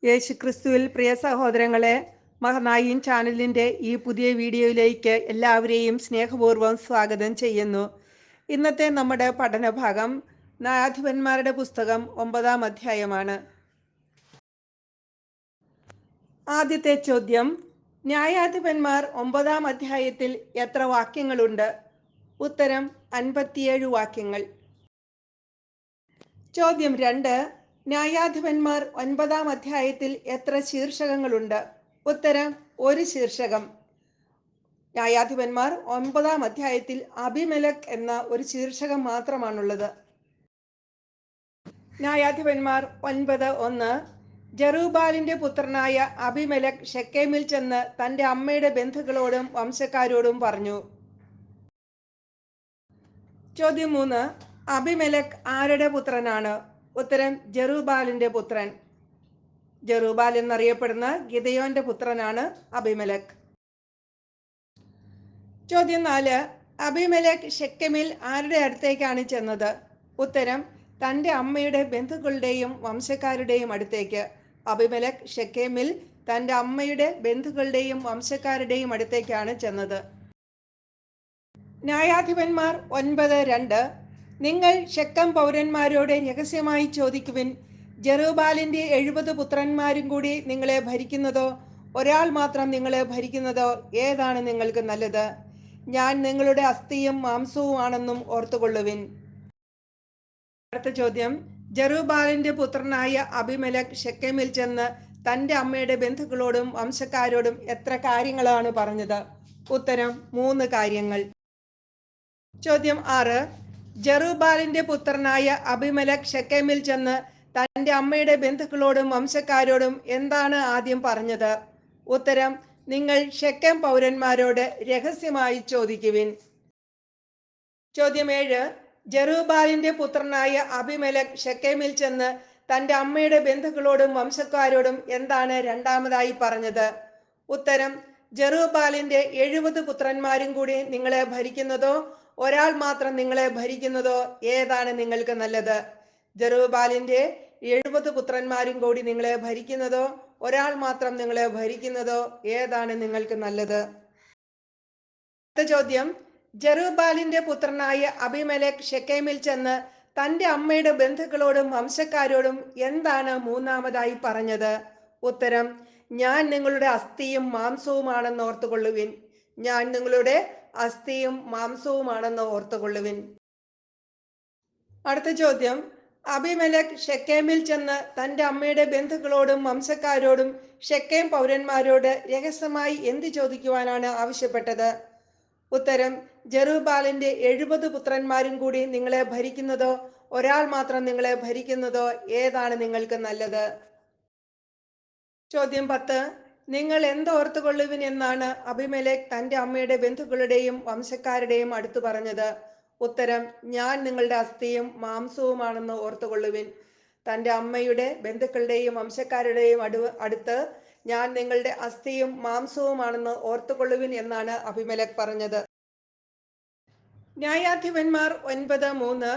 യേശുക്രിസ്തുവിൽ പ്രിയ സഹോദരങ്ങളെ, മഹനായിൻ ചാനലിൻ്റെ ഈ പുതിയ വീഡിയോയിലേക്ക് എല്ലാവരെയും സ്നേഹപൂർവ്വം സ്വാഗതം ചെയ്യുന്നു. ഇന്നത്തെ നമ്മുടെ പഠനഭാഗം ന്യായാധിപന്മാരുടെ പുസ്തകം 9-ാം അധ്യായമാണ്. ആദ്യത്തെ ചോദ്യം: ന്യായാധിപന്മാർ 9-ാം അധ്യായത്തിൽ എത്ര വാക്യങ്ങളുണ്ട്? ഉത്തരം: 57 വാക്യങ്ങൾ. ചോദ്യം 2: ന്യായാധിപന്മാർ 9-ാം അധ്യായത്തിൽ എത്ര ശീർഷകങ്ങളുണ്ട്? ഉത്തരം: 1 ശീർഷകം. ന്യായാധിപന്മാർ 9-ാം അധ്യായത്തിൽ അബിമെലെക്ക് എന്ന ഒരു ശീർഷകം മാത്രമാണുള്ളത്. ന്യായാധിപന്മാർ 9:1: ജെറുബ്ബാലിന്റെ പുത്രനായ അബിമെലെക്ക് ശെഖേമിൽ ചെന്ന് തന്റെ അമ്മയുടെ ബന്ധുക്കളോടും വംശക്കാരോടും പറഞ്ഞു. ചോദ്യം 3: അബിമെലെക്ക് ആരുടെ പുത്രനാണ്? ഉത്തരം: ജെറുബ്ബാലിന്റെ പുത്രൻ. ജെറുബ്ബാൽ എന്നറിയപ്പെടുന്ന ഗിദെയോന്റെ പുത്രനാണ് അബിമെലെക്ക്. ചോദ്യം 4: അബിമെലെക്ക് ശെഖേമിൽ ആരുടെ അടുത്തേക്കാണ് ചെന്നത്? ഉത്തരം: തന്റെ അമ്മയുടെ ബന്ധുക്കളുടെയും വംശക്കാരുടെയും അടുത്തേക്ക്. അബിമെലെക്ക് ശെഖേമിൽ തന്റെ അമ്മയുടെ ബന്ധുക്കളുടെയും വംശക്കാരുടെയും അടുത്തേക്കാണ് ചെന്നത്. ന്യായാധിപന്മാർ 9:2: നിങ്ങൾ ശെഖേം പൗരന്മാരോട് രഹസ്യമായി ചോദിക്കുവിൻ, ജെറുബ്ബാലിന്റെ 70 പുത്രന്മാരും കൂടി നിങ്ങളെ ഭരിക്കുന്നതോ ഒരാൾ മാത്രം നിങ്ങളെ ഭരിക്കുന്നതോ ഏതാണ് നിങ്ങൾക്ക് നല്ലത്? ഞാൻ നിങ്ങളുടെ അസ്ഥിയും മാംസവും ആണെന്നും ഓർത്തുകൊള്ളുവിൻ. അടുത്ത ചോദ്യം: ജെറുബ്ബാലിന്റെ പുത്രനായ അബിമെലെക്ക് ശെഖേമിൽ ചെന്ന് തന്റെ അമ്മയുടെ ബന്ധുക്കളോടും വംശക്കാരോടും എത്ര കാര്യങ്ങളാണ് പറഞ്ഞത്? ഉത്തരം: 3 കാര്യങ്ങൾ. ചോദ്യം 6: ജെറുബ്ബാലിന്റെ പുത്രനായ അബിമെലെക്ക് ശെഖേമിൽ ചെന്ന് തന്റെ അമ്മയുടെ ബന്ധുക്കളോടും വംശക്കാരോടും എന്താണ് ആദ്യം പറഞ്ഞത്? ഉത്തരം: നിങ്ങൾ ശെഖേം പൗരന്മാരോട് രഹസ്യമായി ചോദിക്കുവിൻ. ചോദ്യം 7: ജെറുബ്ബാലിന്റെ പുത്രനായ അബിമെലെക്ക് ശെഖേമിൽ ചെന്ന് തന്റെ അമ്മയുടെ ബന്ധുക്കളോടും വംശക്കാരോടും എന്താണ് രണ്ടാമതായി പറഞ്ഞത്? ഉത്തരം: ജെറുബ്ബാലിന്റെ 70 പുത്രന്മാരും കൂടി നിങ്ങളെ ഭരിക്കുന്നതോ ഒരാൾ മാത്രം നിങ്ങളെ ഭരിക്കുന്നതോ ഏതാണ് നിങ്ങൾക്ക് നല്ലത്? ജെറുബ്ബാലിന്റെ 70 പുത്രന്മാരും കൂടി നിങ്ങളെ ഭരിക്കുന്നതോ ഒരാൾ മാത്രം നിങ്ങളെ ഭരിക്കുന്നതോ ഏതാണ് നിങ്ങൾക്ക് നല്ലത്? അടുത്ത ചോദ്യം: ജെറുബ്ബാലിന്റെ പുത്രനായ അബിമെലെക്ക് ശെഖേമിൽ ചെന്ന് തന്റെ അമ്മയുടെ ബന്ധുക്കളോടും വംശക്കാരോടും എന്താണ് മൂന്നാമതായി പറഞ്ഞത്? ഉത്തരം: ഞാൻ നിങ്ങളുടെ അസ്ഥിയും മാംസവുമാണെന്ന് ഓർത്തുകൊള്ളുവിൻ. ഞാൻ നിങ്ങളുടെ അസ്ഥിയും മാംസവുമാണെന്ന് ഓർത്തുകൊള്ളുവിൻ. അടുത്ത ചോദ്യം: അബിമെലെക്ക് ശെഖേമിൽ ചെന്ന് തന്റെ അമ്മയുടെ ബന്ധുക്കളോടും വംശക്കാരോടും ശെഖേം പൗരന്മാരോട് രഹസ്യമായി എന്ത് ചോദിക്കുവാനാണ് ആവശ്യപ്പെട്ടത്? ഉത്തരം: ജെറുബ്ബാലിന്റെ 70 പുത്രന്മാരും കൂടി നിങ്ങളെ ഭരിക്കുന്നതോ ഒരാൾ മാത്രം നിങ്ങളെ ഭരിക്കുന്നതോ ഏതാണ് നിങ്ങൾക്ക് നല്ലത്? ചോദ്യം 10: നിങ്ങൾ എന്തോർത്തുകൊള്ളുവിൻ എന്നാണ് അബിമെലെക്ക് തന്റെ അമ്മയുടെ ബന്ധുക്കളുടെയും വംശക്കാരുടെയും അടുത്ത് പറഞ്ഞത്? ഉത്തരം: ഞാൻ നിങ്ങളുടെ അസ്ഥിയും മാംസവുമാണെന്ന് ഓർത്തുകൊള്ളുവിൻ. തന്റെ അമ്മയുടെ ബന്ധുക്കളുടെയും വംശക്കാരുടെയും അടുത്ത് ഞാൻ നിങ്ങളുടെ അസ്ഥിയും മാംസവുമാണെന്ന് ഓർത്തുകൊള്ളുവിൻ എന്നാണ് അബിമെലെക്ക് പറഞ്ഞത്. ന്യായാധിപന്മാർ 9:3: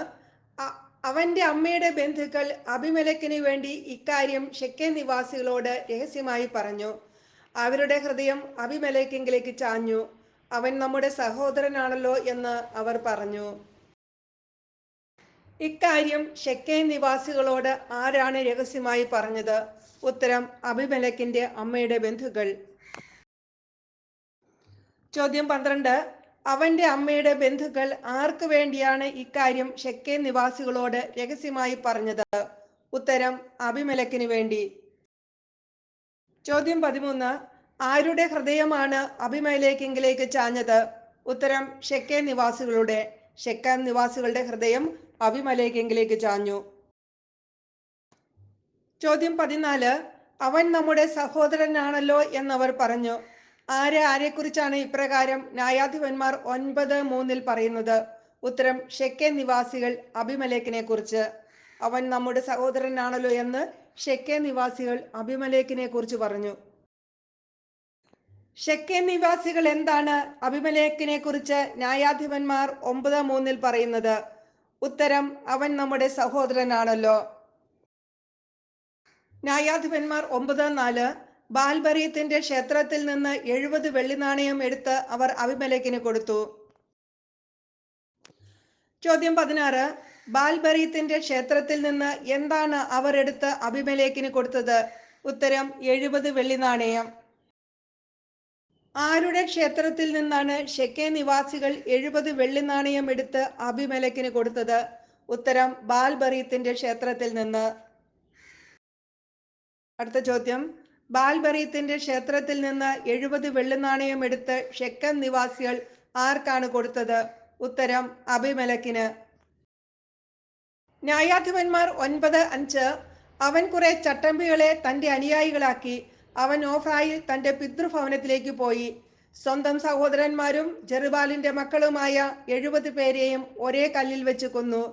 അവന്റെ അമ്മയുടെ ബന്ധുക്കൾ അബിമെലെക്കിന് വേണ്ടി ഇക്കാര്യം ശെഖേം നിവാസികളോട് രഹസ്യമായി പറഞ്ഞു. അവരുടെ ഹൃദയം അബിമെലെക്കിലേക്ക് ചാഞ്ഞു. അവൻ നമ്മുടെ സഹോദരനാണല്ലോ എന്ന് അവർ പറഞ്ഞു. ഇക്കാര്യം ശെഖേം നിവാസികളോട് ആരാണ് രഹസ്യമായി പറഞ്ഞത്? ഉത്തരം: അബിമെലെക്കിന്റെ അമ്മയുടെ ബന്ധുക്കൾ. ചോദ്യം 12: അവന്റെ അമ്മയുടെ ബന്ധുക്കൾ ആർക്ക് വേണ്ടിയാണ് ഇക്കാര്യം ശെഖേം നിവാസികളോട് രഹസ്യമായി പറഞ്ഞത്? ഉത്തരം: അബിമെലെക്കിന് വേണ്ടി. ചോദ്യം 13: ആരുടെ ഹൃദയമാണ് അബിമെലെക്കിലേക്ക് ചാഞ്ഞത്? ഉത്തരം: ശെഖേം നിവാസികളുടെ. ശെഖേം നിവാസികളുടെ ഹൃദയം അബിമെലെക്കിലേക്ക് ചാഞ്ഞു. ചോദ്യം 14: അവൻ നമ്മുടെ സഹോദരനാണല്ലോ എന്നവർ പറഞ്ഞു. ആരെക്കുറിച്ചാണ് ഇപ്രകാരം ന്യായാധിപന്മാർ 9:3 പറയുന്നത്? ഉത്തരം: ശെഖേം നിവാസികൾ അബിമെലെക്കിനെ കുറിച്ച്. അവൻ നമ്മുടെ സഹോദരനാണല്ലോ എന്ന് ശെഖേം നിവാസികൾ അബിമെലെക്കിനെ കുറിച്ച് പറഞ്ഞു. ശെഖേം നിവാസികൾ എന്താണ് അബിമെലെക്കിനെ കുറിച്ച് ന്യായാധിപന്മാർ 9:3 പറയുന്നത്? ഉത്തരം: അവൻ നമ്മുടെ സഹോദരനാണല്ലോ. ന്യായാധിപന്മാർ 9:4 ബാൽബരീത്തിന്റെ ക്ഷേത്രത്തിൽ നിന്ന് 70 വെള്ളി നാണയം എടുത്ത് അവർ അബിമേലെക്കിന് കൊടുത്തു. ചോദ്യം 16 ബാൽബരീത്തിന്റെ ക്ഷേത്രത്തിൽ നിന്ന് എന്താണ് അവർ എടുത്ത് അബിമേലെക്കിന് കൊടുത്തത്? ഉത്തരം 70 വെള്ളി നാണയം. ആരുടെ ക്ഷേത്രത്തിൽ നിന്നാണ് ഷെക്കേം നിവാസികൾ 70 വെള്ളി നാണയം എടുത്ത് അബിമേലെക്കിന് കൊടുത്തത്? ഉത്തരം ബാൽബരീത്തിന്റെ ക്ഷേത്രത്തിൽ നിന്ന്. അടുത്ത ചോദ്യം, ബാൽബരീത്തിന്റെ ക്ഷേത്രത്തിൽ നിന്ന് 70 വെള്ളി നാണയം എടുത്ത് ഷെക്കേം നിവാസികൾ ആർക്കാണ് കൊടുത്തത്? ഉത്തരം അബിമേലെക്കിന്. ന്യായാധിപന്മാർ 9:5 അവൻ കുറെ ചട്ടമ്പികളെ തന്റെ അനുയായികളാക്കി. അവൻ ഓഫ്രായിൽ തന്റെ പിതൃഭവനത്തിലേക്ക് പോയി. സ്വന്തം സഹോദരന്മാരും ജെറുബാലിന്റെ മക്കളുമായ 70 പേരെയും ഒരേ കല്ലിൽ വെച്ച് കൊന്നു.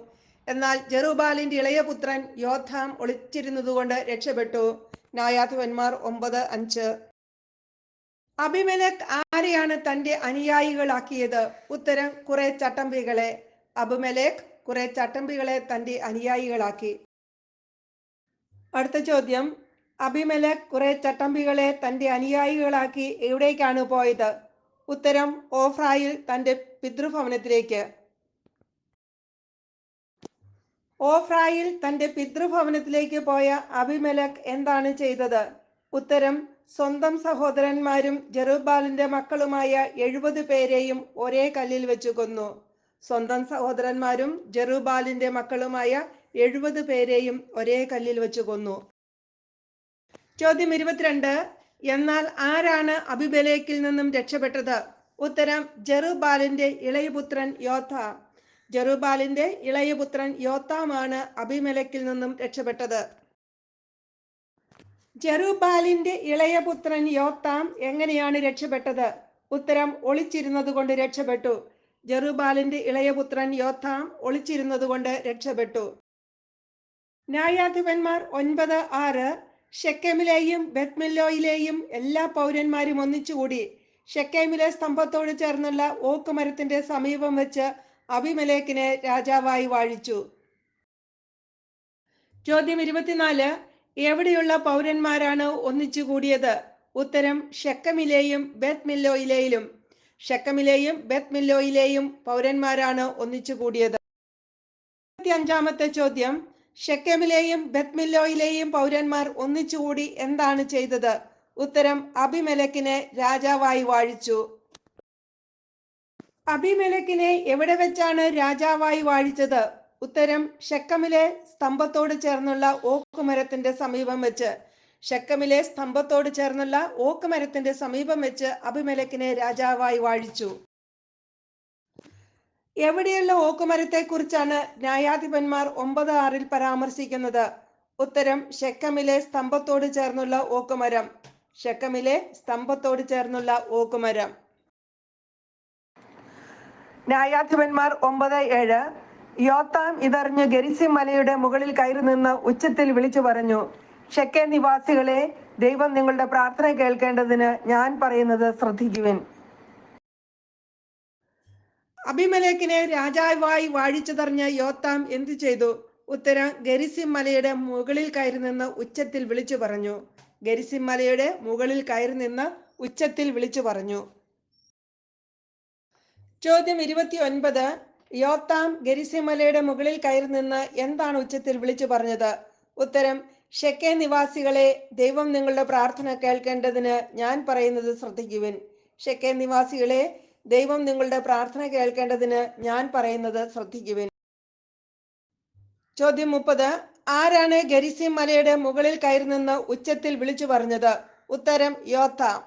എന്നാൽ ജെറുബാലിന്റെ ഇളയപുത്രൻ യോഥാം ഒളിച്ചിരുന്നതുകൊണ്ട് രക്ഷപ്പെട്ടു. ന്യായാധിപന്മാർ 9:5. അബിമേലെക്ക് ആരെയാണ് തന്റെ അനുയായികളാക്കിയത്? ഉത്തരം കുറെ ചട്ടമ്പികളെ. അബിമേലെക്ക് കുറെ ചട്ടമ്പികളെ തന്റെ അനുയായികളാക്കി. അടുത്ത ചോദ്യം, അബിമേലെക്ക് കുറെ ചട്ടമ്പികളെ തന്റെ അനുയായികളാക്കി എവിടേക്കാണ് പോയത്? ഉത്തരം ഓഫ്രായിൽ തന്റെ പിതൃഭവനത്തിലേക്ക്. ഓഫ്രായിൽ തന്റെ പിതൃഭവനത്തിലേക്ക് പോയ അബിമേലെക്ക് എന്താണ് ചെയ്തത്? ഉത്തരം സ്വന്തം സഹോദരന്മാരും ജെറുബ്ബാലിന്റെ മക്കളുമായ 70 പേരെയും ഒരേ കല്ലിൽ വെച്ച് കൊന്നു. സ്വന്തം സഹോദരന്മാരും ജെറുബ്ബാലിന്റെ മക്കളുമായ 70 പേരെയും ഒരേ കല്ലിൽ വെച്ച് കൊന്നു. ചോദ്യം 22 എന്നാൽ ആരാണ് അബിമേലെക്കിൽ നിന്നും രക്ഷപ്പെട്ടത്? ഉത്തരം ജെറുബ്ബാലിന്റെ ഇളയപുത്രൻ യോഥാം. ജെറുബ്ബാലിന്റെ ഇളയപുത്രൻ യോഥാമാണ് അബിമേലെക്കിൽ നിന്നും രക്ഷപ്പെട്ടത്. ജെറുബ്ബാലിന്റെ ഇളയപുത്രൻ യോഥാം എങ്ങനെയാണ് രക്ഷപ്പെട്ടത്? ഉത്തരം ഒളിച്ചിരുന്നത് കൊണ്ട് രക്ഷപ്പെട്ടു. ജെറുബ്ബാലിന്റെ ഇളയപുത്രൻ യോഥാം ഒളിച്ചിരുന്നത് കൊണ്ട് രക്ഷപ്പെട്ടു. ന്യായാധിപന്മാർ 9:6 ഷെക്കേമിലെയും ബെത്മില്ലോയിലെയും എല്ലാ പൗരന്മാരും ഒന്നിച്ചുകൂടി ഷെക്കേമിലെ സ്തംഭത്തോട് ചേർന്നുള്ള ഓക്ക് മരത്തിന്റെ സമീപം വെച്ച് അബിമേലെക്കിനെ രാജാവായി വാഴിച്ചു. ചോദ്യം 24 എവിടെയുള്ള പൗരന്മാരാണ് ഒന്നിച്ചു കൂടിയത്? ഉത്തരം ഷെക്കമിലെയും ബെത്മില്ലോയിലെയും. ഷെക്കമിലെയും ബെത്മില്ലോയിലെയും പൗരന്മാരാണ് ഒന്നിച്ചു കൂടിയത്. 25-ാമത്തെ ചോദ്യം, ഷെക്കേമിലെയും ബെത്മില്ലോയിലെയും പൗരന്മാർ ഒന്നിച്ചുകൂടി എന്താണ് ചെയ്തത്? ഉത്തരം അബിമേലെക്കിനെ രാജാവായി വാഴിച്ചു. അബിമേലെക്കിനെ എവിടെ വെച്ചാണ് രാജാവായി വാഴിച്ചത്? ഉത്തരം ഷെക്കമിലെ സ്തംഭത്തോട് ചേർന്നുള്ള ഓക്ക് മരത്തിന്റെ സമീപം വെച്ച്. ഷെക്കമിലെ സ്തംഭത്തോട് ചേർന്നുള്ള ഓക്ക് മരത്തിന്റെ സമീപം വെച്ച് അബിമേലെക്കിനെ രാജാവായി വാഴിച്ചു. എവിടെയുള്ള ഓക്കുമരത്തെ കുറിച്ചാണ് ന്യായാധിപന്മാർ 9:6 പരാമർശിക്കുന്നത്? ഉത്തരം ഷെക്കമിലെ സ്തംഭത്തോട് ചേർന്നുള്ള ഓക്കുമരം. ഷെക്കമിലെ സ്തംഭത്തോട് ചേർന്നുള്ള ഓക്കുമരം. ന്യായാധിപന്മാർ 9:7 യോഥാം ഇതറിഞ്ഞ് ഗെരിസിം മലയുടെ മുകളിൽ കയറി നിന്ന് ഉച്ചത്തിൽ വിളിച്ചു പറഞ്ഞു, ഷെക്കേം നിവാസികളെ, ദൈവം നിങ്ങളുടെ പ്രാർത്ഥന കേൾക്കേണ്ടതിന് ഞാൻ പറയുന്നത് ശ്രദ്ധിക്കുവിൻ. അബിമേലെക്കിനെ രാജാവായി വാഴിച്ചതറിഞ്ഞ യോഥാം എന്തു ചെയ്തു? ഉത്തരം ഗെരിസിം മലയുടെ മുകളിൽ കയറി നിന്ന് ഉച്ചത്തിൽ വിളിച്ചു പറഞ്ഞു. ഗെരിസിം മലയുടെ മുകളിൽ കയറി നിന്ന് ഉച്ചത്തിൽ വിളിച്ചു പറഞ്ഞു. ചോദ്യം 29 യോഥാം ഗെരിസിം മലയുടെ മുകളിൽ കയറി നിന്ന് എന്താണ് ഉച്ചത്തിൽ വിളിച്ചു പറഞ്ഞത്? ഉത്തരം ഷെക്കേം നിവാസികളെ, ദൈവം നിങ്ങളുടെ പ്രാർത്ഥന കേൾക്കേണ്ടതിന് ഞാൻ പറയുന്നത് ശ്രദ്ധിക്കുവിൻ. ഷെക്കേം നിവാസികളെ, ദൈവം നിങ്ങളുടെ പ്രാർത്ഥന കേൾക്കേണ്ടതിന് ഞാൻ പറയുന്നത് ശ്രദ്ധിക്കുവിൻ. ചോദ്യം 30 ആരാണ് ഗെരിസിം മലയുടെ മുകളിൽ കയറി നിന്ന് ഉച്ചത്തിൽ വിളിച്ചു പറഞ്ഞത്? ഉത്തരം യോഥാം.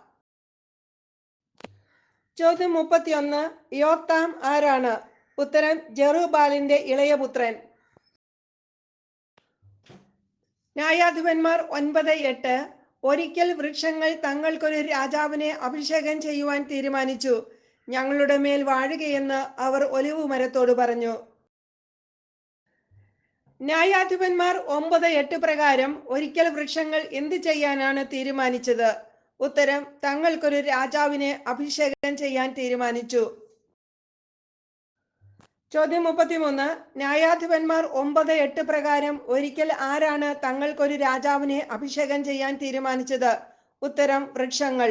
ചോദ്യം 31 യോഥാം ആരാണ്? ഉത്തരം ജെറുബ്ബാലിന്റെ ഇളയപുത്രൻ. ന്യായാധിപന്മാർ 9:8 ഒരിക്കൽ വൃക്ഷങ്ങൾ തങ്ങൾക്കൊരു രാജാവിനെ അഭിഷേകം ചെയ്യുവാൻ തീരുമാനിച്ചു. ഞങ്ങളുടെ മേൽ വാഴുകയെന്ന് അവർ ഒലിവ് മരത്തോട് പറഞ്ഞു. ന്യായാധിപന്മാർ 9:8 പ്രകാരം ഒരിക്കൽ വൃക്ഷങ്ങൾ എന്ത് ചെയ്യാനാണ് തീരുമാനിച്ചത്? ഉത്തരം തങ്ങൾക്കൊരു രാജാവിനെ അഭിഷേകം ചെയ്യാൻ തീരുമാനിച്ചു. ചോദ്യം 33. ന്യായാധിപന്മാർ 9:8 പ്രകാരം ഒരിക്കൽ ആരാണ് തങ്ങൾക്കൊരു രാജാവിനെ അഭിഷേകം ചെയ്യാൻ തീരുമാനിച്ചത്? ഉത്തരം വൃക്ഷങ്ങൾ.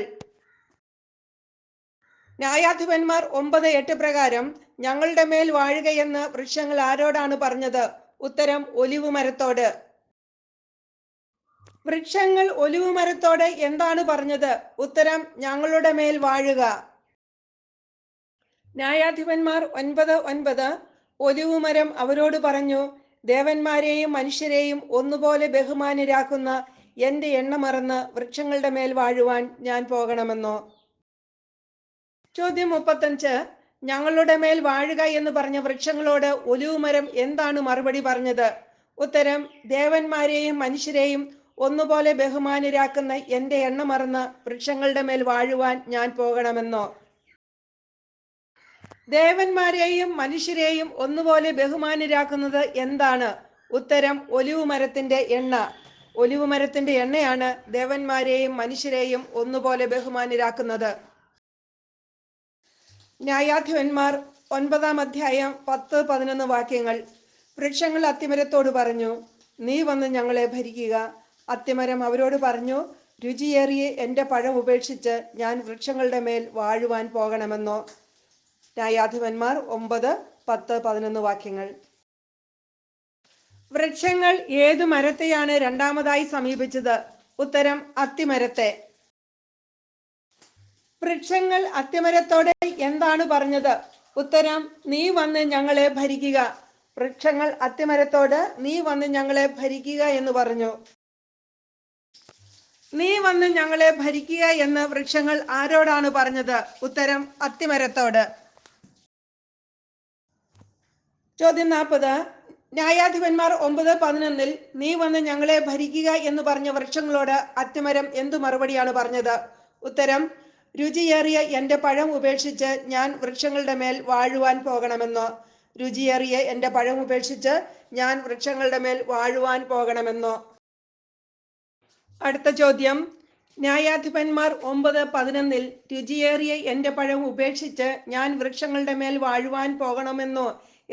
ന്യായാധിപന്മാർ 9:8 പ്രകാരം ഞങ്ങളുടെ മേൽ വാഴുകയെന്ന് വൃക്ഷങ്ങൾ ആരോടാണ് പറഞ്ഞത്? ഉത്തരം ഒലിവ് മരത്തോട്. വൃക്ഷങ്ങൾ ഒലിവ് മരത്തോട് എന്താണ് പറഞ്ഞത്? ഉത്തരം ഞങ്ങളുടെ മേൽ വാഴുക. ന്യായാധിപന്മാർ 9:9 ഒലിവ് മരം അവരോട് പറഞ്ഞു, ദേവന്മാരെയും മനുഷ്യരെയും ഒന്നുപോലെ ബഹുമാന്യരാക്കുന്ന എന്റെ എണ്ണ മറന്ന് വൃക്ഷങ്ങളുടെ മേൽ വാഴുവാൻ ഞാൻ പോകണമെന്നോ? ചോദ്യം 35. ഞങ്ങളുടെ മേൽ വാഴുക എന്ന് പറഞ്ഞ വൃക്ഷങ്ങളോട് ഒലിവ് മരം എന്താണ് മറുപടി പറഞ്ഞത്? ഉത്തരം ദേവന്മാരെയും മനുഷ്യരെയും ഒന്നുപോലെ ബഹുമാന്യരാക്കുന്ന എന്റെ എണ്ണ മറന്ന് വൃക്ഷങ്ങളുടെ മേൽ വാഴുവാൻ ഞാൻ പോകണമെന്നോ? ദേവന്മാരെയും മനുഷ്യരെയും ഒന്നുപോലെ ബഹുമാന്യരാക്കുന്നത് എന്താണ്? ഉത്തരം ഒലിവ് മരത്തിന്റെ എണ്ണ. ഒലിവ് മരത്തിന്റെ എണ്ണയാണ് ദേവന്മാരെയും മനുഷ്യരെയും ഒന്നുപോലെ ബഹുമാന്യരാക്കുന്നത്. ന്യായാധിപന്മാർ 9-ാം അധ്യായം 10-11 വാക്യങ്ങൾ. വൃക്ഷങ്ങൾ അത്തിമരത്തോട് പറഞ്ഞു, നീ വന്ന് ഞങ്ങളെ ഭരിക്കുക. അത്തിമരം അവരോട് പറഞ്ഞു, രുചിയേറിയ എന്റെ പഴം ഉപേക്ഷിച്ച് ഞാൻ വൃക്ഷങ്ങളുടെ മേൽ വാഴുവാൻ പോകണമെന്നോ? ന്യായാധിപന്മാർ 9, 10, 11 വാക്യങ്ങൾ. വൃക്ഷങ്ങൾ ഏതു മരത്തെയാണ് രണ്ടാമതായി സമീപിച്ചത്? ഉത്തരം അത്തിമരത്തെ. വൃക്ഷങ്ങൾ അത്തിമരത്തോട് എന്താണ് പറഞ്ഞത്? ഉത്തരം നീ വന്ന് ഞങ്ങളെ ഭരിക്കുക. വൃക്ഷങ്ങൾ അത്തിമരത്തോട് നീ വന്ന് ഞങ്ങളെ ഭരിക്കുക എന്ന് പറഞ്ഞു. നീ വന്ന് ഞങ്ങളെ ഭരിക്കുക എന്ന് വൃക്ഷങ്ങൾ ആരോടാണ് പറഞ്ഞത്? ഉത്തരം അത്തിമരത്തോട്. ചോദ്യം 40. ന്യായാധിപന്മാർ 9:11 നീ വന്ന് ഞങ്ങളെ ഭരിക്കുക എന്ന് പറഞ്ഞ വൃക്ഷങ്ങളോട് അത്തിമരം എന്തു മറുപടിയാണ് പറഞ്ഞത്? ഉത്തരം രുചിയേറിയ എന്റെ പഴം ഉപേക്ഷിച്ച് ഞാൻ വൃക്ഷങ്ങളുടെ മേൽ വാഴുവാൻ പോകണമെന്നോ? രുചിയേറിയ എന്റെ പഴം ഉപേക്ഷിച്ച് ഞാൻ വൃക്ഷങ്ങളുടെ മേൽ വാഴുവാൻ പോകണമെന്നോ? അടുത്ത ചോദ്യം. ന്യായാധിപന്മാർ 9:11 രുചിയേറിയ എന്റെ പഴം ഉപേക്ഷിച്ച് ഞാൻ വൃക്ഷങ്ങളുടെ മേൽ വാഴുവാൻ പോകണമെന്നോ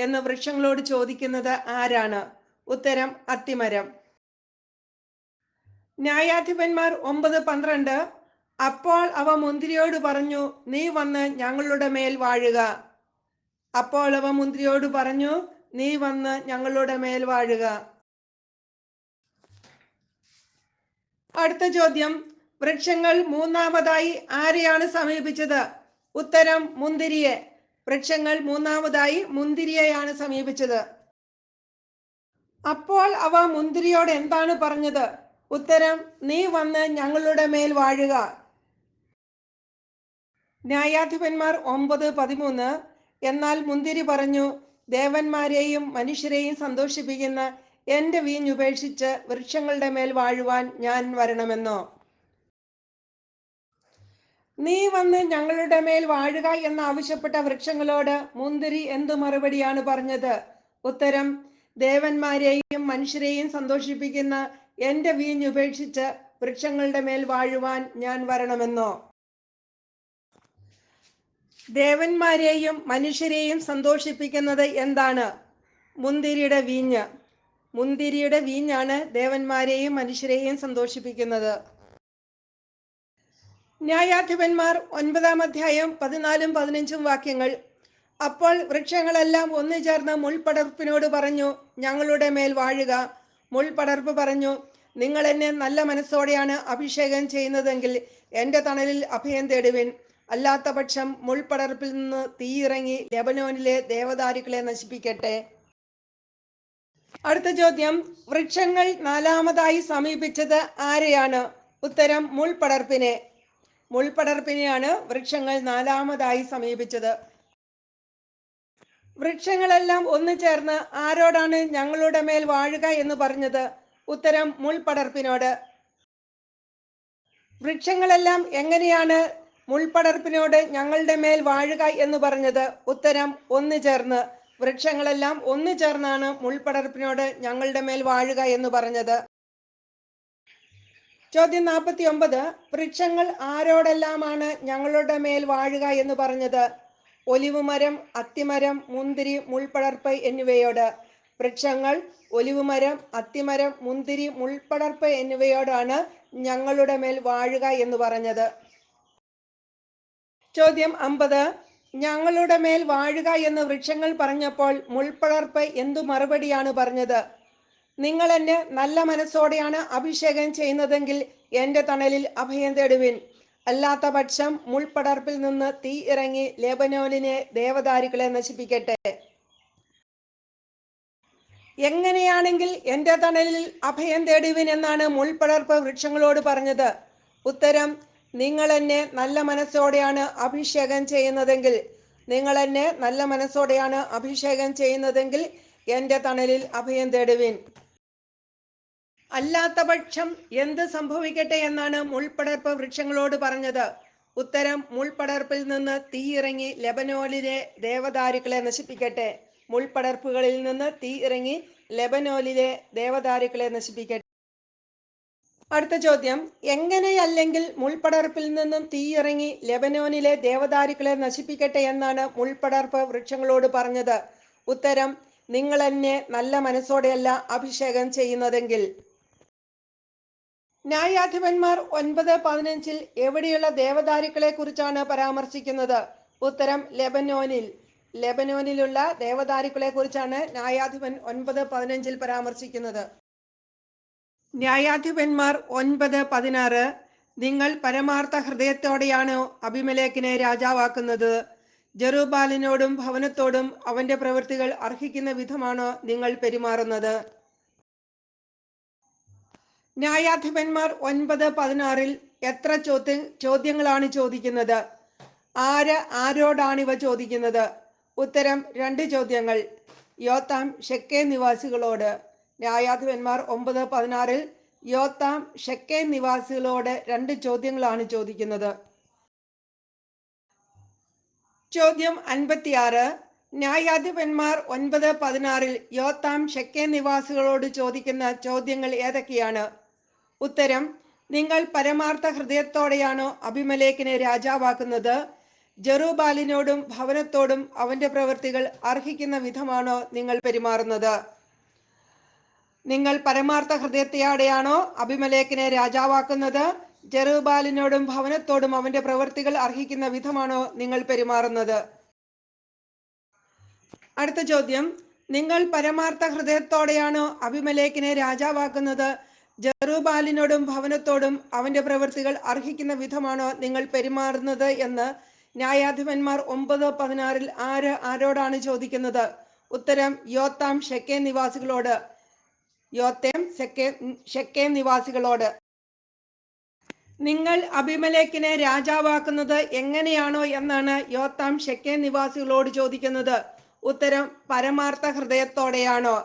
എന്ന് വൃക്ഷങ്ങളോട് ചോദിക്കുന്നത് ആരാണ്? ഉത്തരം അത്തിമരം. ന്യായാധിപന്മാർ 9:12 അപ്പോൾ അവ മുന്തിരിയോട് പറഞ്ഞു, നീ വന്ന് ഞങ്ങളുടെ മേൽ വാഴുക. അപ്പോൾ അവ മുന്തിരിയോട് പറഞ്ഞു, നീ വന്ന് ഞങ്ങളുടെ മേൽ വാഴുക. അടുത്ത ചോദ്യം. വൃക്ഷങ്ങൾ മൂന്നാമതായി ആരെയാണ് സമീപിച്ചത്? ഉത്തരം മുന്തിരിയെ. വൃക്ഷങ്ങൾ മൂന്നാമതായി മുന്തിരിയെയാണ് സമീപിച്ചത്. അപ്പോൾ അവ മുന്തിരിയോട് എന്താണ് പറഞ്ഞത്? ഉത്തരം നീ വന്ന് ഞങ്ങളുടെ മേൽ വാഴുക. ന്യായാധിപന്മാർ 9:13 എന്നാൽ മുന്തിരി പറഞ്ഞു, ദേവന്മാരെയും മനുഷ്യരെയും സന്തോഷിപ്പിക്കുന്ന എന്റെ വീഞ്ഞുപേക്ഷിച്ച് വൃക്ഷങ്ങളുടെ മേൽ വാഴുവാൻ ഞാൻ വരണമെന്നോ? നീ വന്ന് ഞങ്ങളുടെ മേൽ വാഴുക എന്നാവശ്യപ്പെട്ട വൃക്ഷങ്ങളോട് മുന്തിരി എന്തു മറുപടിയാണ് പറഞ്ഞത്? ഉത്തരം ദേവന്മാരെയും മനുഷ്യരെയും സന്തോഷിപ്പിക്കുന്ന എന്റെ വീഞ്ഞുപേക്ഷിച്ച് വൃക്ഷങ്ങളുടെ മേൽ വാഴുവാൻ ഞാൻ വരണമെന്നോ? ദേവന്മാരെയും മനുഷ്യരെയും സന്തോഷിപ്പിക്കുന്നത് എന്താണ്? മുന്തിരിയുടെ വീഞ്ഞ്. മുന്തിരിയുടെ വീഞ്ഞാണ് ദേവന്മാരെയും മനുഷ്യരെയും സന്തോഷിപ്പിക്കുന്നത്. ന്യായാധിപന്മാർ 9-ാം അധ്യായം 14-15 വാക്യങ്ങൾ. അപ്പോൾ വൃക്ഷങ്ങളെല്ലാം ഒന്നു ചേർന്ന് മുൾപടർപ്പിനോട് പറഞ്ഞു, ഞങ്ങളുടെ മേൽ വാഴുക. മുൾപടർപ്പ് പറഞ്ഞു, നിങ്ങൾ എന്നെ നല്ല മനസ്സോടെയാണ് അഭിഷേകം ചെയ്യുന്നതെങ്കിൽ എന്റെ തണലിൽ അഭയം തേടുവിൻ. അല്ലാത്ത പക്ഷം മുൾപടർപ്പിൽ നിന്ന് തീയിറങ്ങി ലെബനോനിലെ ദേവദാരുക്കളെ നശിപ്പിക്കട്ടെ. അടുത്ത ചോദ്യം. വൃക്ഷങ്ങൾ നാലാമതായി സമീപിച്ചത് ആരെയാണ്? ഉത്തരം മുൾപടർപ്പിനെ. മുൾപടർപ്പിനെയാണ് വൃക്ഷങ്ങൾ നാലാമതായി സമീപിച്ചത്. വൃക്ഷങ്ങളെല്ലാം ഒന്നു ചേർന്ന് ആരോടാണ് ഞങ്ങളുടെ മേൽ വാഴുക എന്ന് പറഞ്ഞത്? ഉത്തരം മുൾപടർപ്പിനോട്. വൃക്ഷങ്ങളെല്ലാം എങ്ങനെയാണ് മുൾപടർപ്പിനോട് ഞങ്ങളുടെ മേൽ വാഴുക എന്ന് പറഞ്ഞത്? ഉത്തരം ഒന്നു ചേർന്ന്. വൃക്ഷങ്ങളെല്ലാം ഒന്നു ചേർന്നാണ് മുൾപടർപ്പിനോട് ഞങ്ങളുടെ മേൽ വാഴുക എന്ന് പറഞ്ഞത്. ചോദ്യം 49. വൃക്ഷങ്ങൾ ആരോടെല്ലാമാണ് ഞങ്ങളുടെ മേൽ വാഴുക എന്ന് പറഞ്ഞത്? ഒലിവുമരം, അത്തിമരം, മുന്തിരി, മുൾപടർപ്പ് എന്നിവയോട്. വൃക്ഷങ്ങൾ ഒലിവുമരം, അത്തിമരം, മുന്തിരി, മുൾപടർപ്പ് എന്നിവയോടാണ് ഞങ്ങളുടെ മേൽ വാഴുക എന്ന് പറഞ്ഞത്. ചോദ്യം 50. ഞങ്ങളുടെ മേൽ വാഴുക എന്ന് വൃക്ഷങ്ങൾ പറഞ്ഞപ്പോൾ മുൾപടർപ്പ് എന്തു മറുപടിയാണ് പറഞ്ഞത്? നിങ്ങൾ എന്നെ നല്ല മനസ്സോടെയാണ് അഭിഷേകം ചെയ്യുന്നതെങ്കിൽ എൻ്റെ തണലിൽ അഭയം തേടുവിൻ. അല്ലാത്ത പക്ഷം മുൾപടർപ്പിൽ നിന്ന് തീ ഇറങ്ങി ലെബനോനിലെ ദേവദാരുക്കളെ നശിപ്പിക്കട്ടെ. എങ്ങനെയാണെങ്കിൽ എൻ്റെ തണലിൽ അഭയം തേടുവിൻ എന്നാണ് മുൾപടർപ്പ് വൃക്ഷങ്ങളോട് പറഞ്ഞത്? ഉത്തരം: നിങ്ങൾ എന്നെ നല്ല മനസ്സോടെയാണ് അഭിഷേകം ചെയ്യുന്നതെങ്കിൽ. നിങ്ങൾ എന്നെ നല്ല മനസ്സോടെയാണ് അഭിഷേകം ചെയ്യുന്നതെങ്കിൽ എൻ്റെ തണലിൽ അഭയം തേടുവിൻ. അല്ലാത്ത പക്ഷം എന്ത് സംഭവിക്കട്ടെ എന്നാണ് മുൾപടർപ്പ് വൃക്ഷങ്ങളോട് പറഞ്ഞത്? ഉത്തരം: മുൾപടർപ്പിൽ നിന്ന് തീ ഇറങ്ങി ലെബനോനിലെ ദേവദാരുക്കളെ നശിപ്പിക്കട്ടെ. മുൾപടർപ്പുകളിൽ നിന്ന് തീ ഇറങ്ങി ലെബനോനിലെ ദേവദാരുക്കളെ നശിപ്പിക്കട്ടെ. അടുത്ത ചോദ്യം: എങ്ങനെയല്ലെങ്കിൽ മുൾപടർപ്പിൽ നിന്നും തീ ഇറങ്ങി ലെബനോനിലെ ദേവദാരുക്കളെ നശിപ്പിക്കട്ടെ എന്നാണ് മുൾപടർപ്പ് വൃക്ഷങ്ങളോട് പറഞ്ഞത്? ഉത്തരം: നിങ്ങൾ എന്നെ നല്ല മനസ്സോടെയല്ല അഭിഷേകം ചെയ്യുന്നതെങ്കിൽ. ന്യായാധിപന്മാർ 9:15 എവിടെയുള്ള ദേവദാരുക്കളെ കുറിച്ചാണ് പരാമർശിക്കുന്നത്? ഉത്തരം: ലെബനോനിലുള്ള ദേവദാരുക്കളെ കുറിച്ചാണ് ന്യായാധിപൻ 9:15 പരാമർശിക്കുന്നത്. ന്യായാധിപന്മാർ 9:16 നിങ്ങൾ പരമാർത്ഥ ഹൃദയത്തോടെയാണോ അബിമേലെക്കിനെ രാജാവാക്കുന്നത്? ജെറുബ്ബാലിനോടും ഭവനത്തോടും അവന്റെ പ്രവൃത്തികൾ അർഹിക്കുന്ന വിധമാണോ നിങ്ങൾ പെരുമാറുന്നത്? ന്യായാധിപന്മാർ 9:16 എത്ര ചോദ്യങ്ങളാണ് ചോദിക്കുന്നത്? ആരോടാണിവ ചോദിക്കുന്നത്? ഉത്തരം: 2 ചോദ്യങ്ങൾ. യോത്താം ശെഖേം നിവാസികളോട്. ന്യായാധിപന്മാർ 9:16 യോത്താം ശെഖേം നിവാസികളോട് 2 ചോദ്യങ്ങളാണ് ചോദിക്കുന്നത്. ചോദ്യം 56. ന്യായാധിപന്മാർ 9:16 യോത്താം ശെഖേം നിവാസികളോട് ചോദിക്കുന്ന ചോദ്യങ്ങൾ ഏതൊക്കെയാണ്? ഉത്തരം: നിങ്ങൾ പരമാർത്ഥ ഹൃദയത്തോടെയാണോ അബിമേലെക്കിനെ രാജാവാക്കുന്നത്? ജെറുബ്ബാലിനോടും ഭവനത്തോടും അവന്റെ പ്രവൃത്തികൾ അർഹിക്കുന്ന വിധമാണോ നിങ്ങൾ പെരുമാറുന്നത്? നിങ്ങൾ പരമാർത്ഥ ഹൃദയത്തോടെയാണോ അബിമേലെക്കിനെ രാജാവാക്കുന്നത്? ജെറുബ്ബാലിനോടും ഭവനത്തോടും അവന്റെ പ്രവൃത്തികൾ അർഹിക്കുന്ന വിധമാണോ നിങ്ങൾ പെരുമാറുന്നത്? അടുത്ത ചോദ്യം: നിങ്ങൾ പരമാർത്ഥ ഹൃദയത്തോടെയാണോ അബിമേലെക്കിനെ രാജാവാക്കുന്നത്? ജെറുബ്ബാലിനോടും ഭവനത്തോടും അവന്റെ പ്രവൃത്തികൾ അർഹിക്കുന്ന വിധമാണോ നിങ്ങൾ പെരുമാറുന്നത് എന്ന് ന്യായാധിപന്മാർ 9:16 ആരോടാണ് ചോദിക്കുന്നത്? ഉത്തരം: യോത്താം ശെഖേം നിവാസികളോട്. ശെഖേം നിവാസികളോട്. നിങ്ങൾ അബിമേലെക്കിനെ രാജാവാക്കുന്നത് എങ്ങനെയാണോ എന്നാണ് യോത്താം ശെഖേം നിവാസികളോട് ചോദിക്കുന്നത്? ഉത്തരം: പരമാർത്ഥ ഹൃദയത്തോടെയാണോ.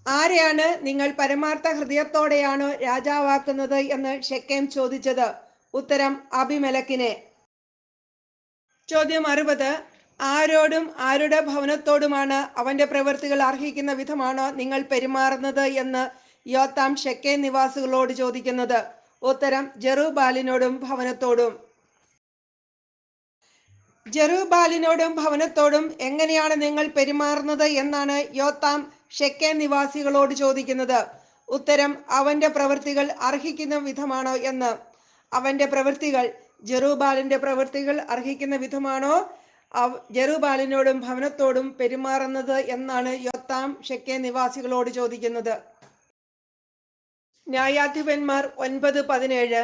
ആരെയാണ് നിങ്ങൾ പരമാർത്ഥ ഹൃദയത്തോടെയാണോ രാജാവാക്കുന്നത് എന്ന് ശെഖേം ചോദിച്ചത്? ഉത്തരം: അബിമേലെക്കിനെ. ചോദ്യം 60. ആരോടും ആരുടെ ഭവനത്തോടുമാണ് അവന്റെ പ്രവൃത്തികൾ അർഹിക്കുന്ന വിധമാണോ നിങ്ങൾ പെരുമാറുന്നത് എന്ന് യോത്താം ശെഖേം നിവാസികളോട് ചോദിക്കുന്നത്? ഉത്തരം: ജെറുബ്ബാലിനോടും ഭവനത്തോടും. ജെറുബ്ബാലിനോടും ഭവനത്തോടും എങ്ങനെയാണ് നിങ്ങൾ പെരുമാറുന്നത് എന്നാണ് യോത്താം ശെഖേം നിവാസികളോട് ചോദിക്കുന്നത്? ഉത്തരം: അവന്റെ പ്രവൃത്തികൾ അർഹിക്കുന്ന വിധമാണോ എന്ന്. അവന്റെ പ്രവൃത്തികൾ ജെറുബ്ബാലിന്റെ പ്രവൃത്തികൾ അർഹിക്കുന്ന വിധമാണോ ജെറുബ്ബാലിനോടും ഭവനത്തോടും പെരുമാറുന്നത് എന്നാണ് യോത്താം ശെഖേം നിവാസികളോട് ചോദിക്കുന്നത്. ന്യായാധിപന്മാർ 9:17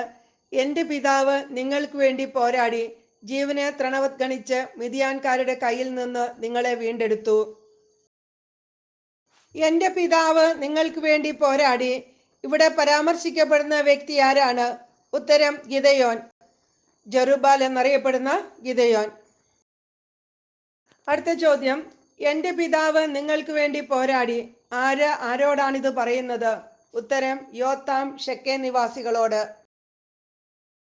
എൻ്റെ പിതാവ് നിങ്ങൾക്ക് വേണ്ടി പോരാടി ജീവനെ തൃണവത്ഗണിച്ച് മിദ്യാൻകാരുടെ കയ്യിൽ നിന്ന് നിങ്ങളെ വീണ്ടെടുത്തു. എൻ്റെ പിതാവ് നിങ്ങൾക്ക് വേണ്ടി പോരാടി. ഇവിടെ പരാമർശിക്കപ്പെടുന്ന വ്യക്തി ആരാണ്? ഉത്തരം: ഗിദെയോൻ. ജെറുബ്ബാൽ എന്നറിയപ്പെടുന്ന ഗിദെയോൻ. അടുത്ത ചോദ്യം: എൻ്റെ പിതാവ് നിങ്ങൾക്ക് വേണ്ടി പോരാടി. ആരോടാണിത് പറയുന്നത്? ഉത്തരം: യോത്താം ശെഖേം നിവാസികളോട്.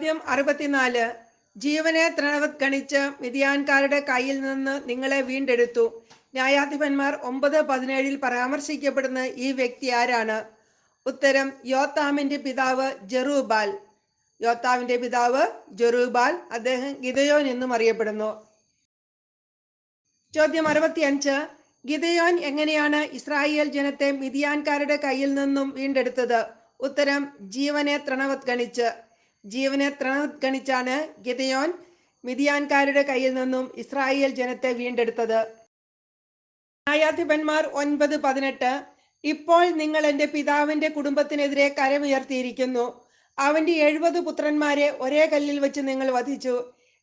ചോദ്യം 64. ജീവനെ തൃണവത്ഗണിച്ച് മിദ്യാൻകാരുടെ കയ്യിൽ നിന്ന് നിങ്ങളെ വീണ്ടെടുത്തു. ന്യായാധിപന്മാർ 9:17 പരാമർശിക്കപ്പെടുന്ന ഈ വ്യക്തി ആരാണ്? ഉത്തരം: യോത്താമിന്റെ പിതാവ് ജെറുബ്ബാൽ. യോത്താമിന്റെ പിതാവ് ജെറുബാൽ, അദ്ദേഹം ഗിദയോൻ എന്നും അറിയപ്പെടുന്നു. ചോദ്യം 65. ഗിദയോൻ എങ്ങനെയാണ് ഇസ്രായേൽ ജനത്തെ മിദിയാൻകാരുടെ കയ്യിൽ നിന്നും വീണ്ടെടുത്തത്? ഉത്തരം, ജീവനെ തൃണവത്ഗണിച്ച്. ജീവനെ തൃണവത്ഗണിച്ചാണ് ഗിദയോൻ മിദിയാൻകാരുടെ കയ്യിൽ നിന്നും ഇസ്രായേൽ ജനത്തെ വീണ്ടെടുത്തത്. ന്യായാധിപന്മാർ 9:18. ഇപ്പോൾ നിങ്ങൾ എൻ്റെ പിതാവിന്റെ കുടുംബത്തിനെതിരെ കരമുയർത്തിയിരിക്കുന്നു. അവന്റെ 70 പുത്രന്മാരെ ഒരേ കല്ലിൽ വെച്ച് നിങ്ങൾ വധിച്ചു.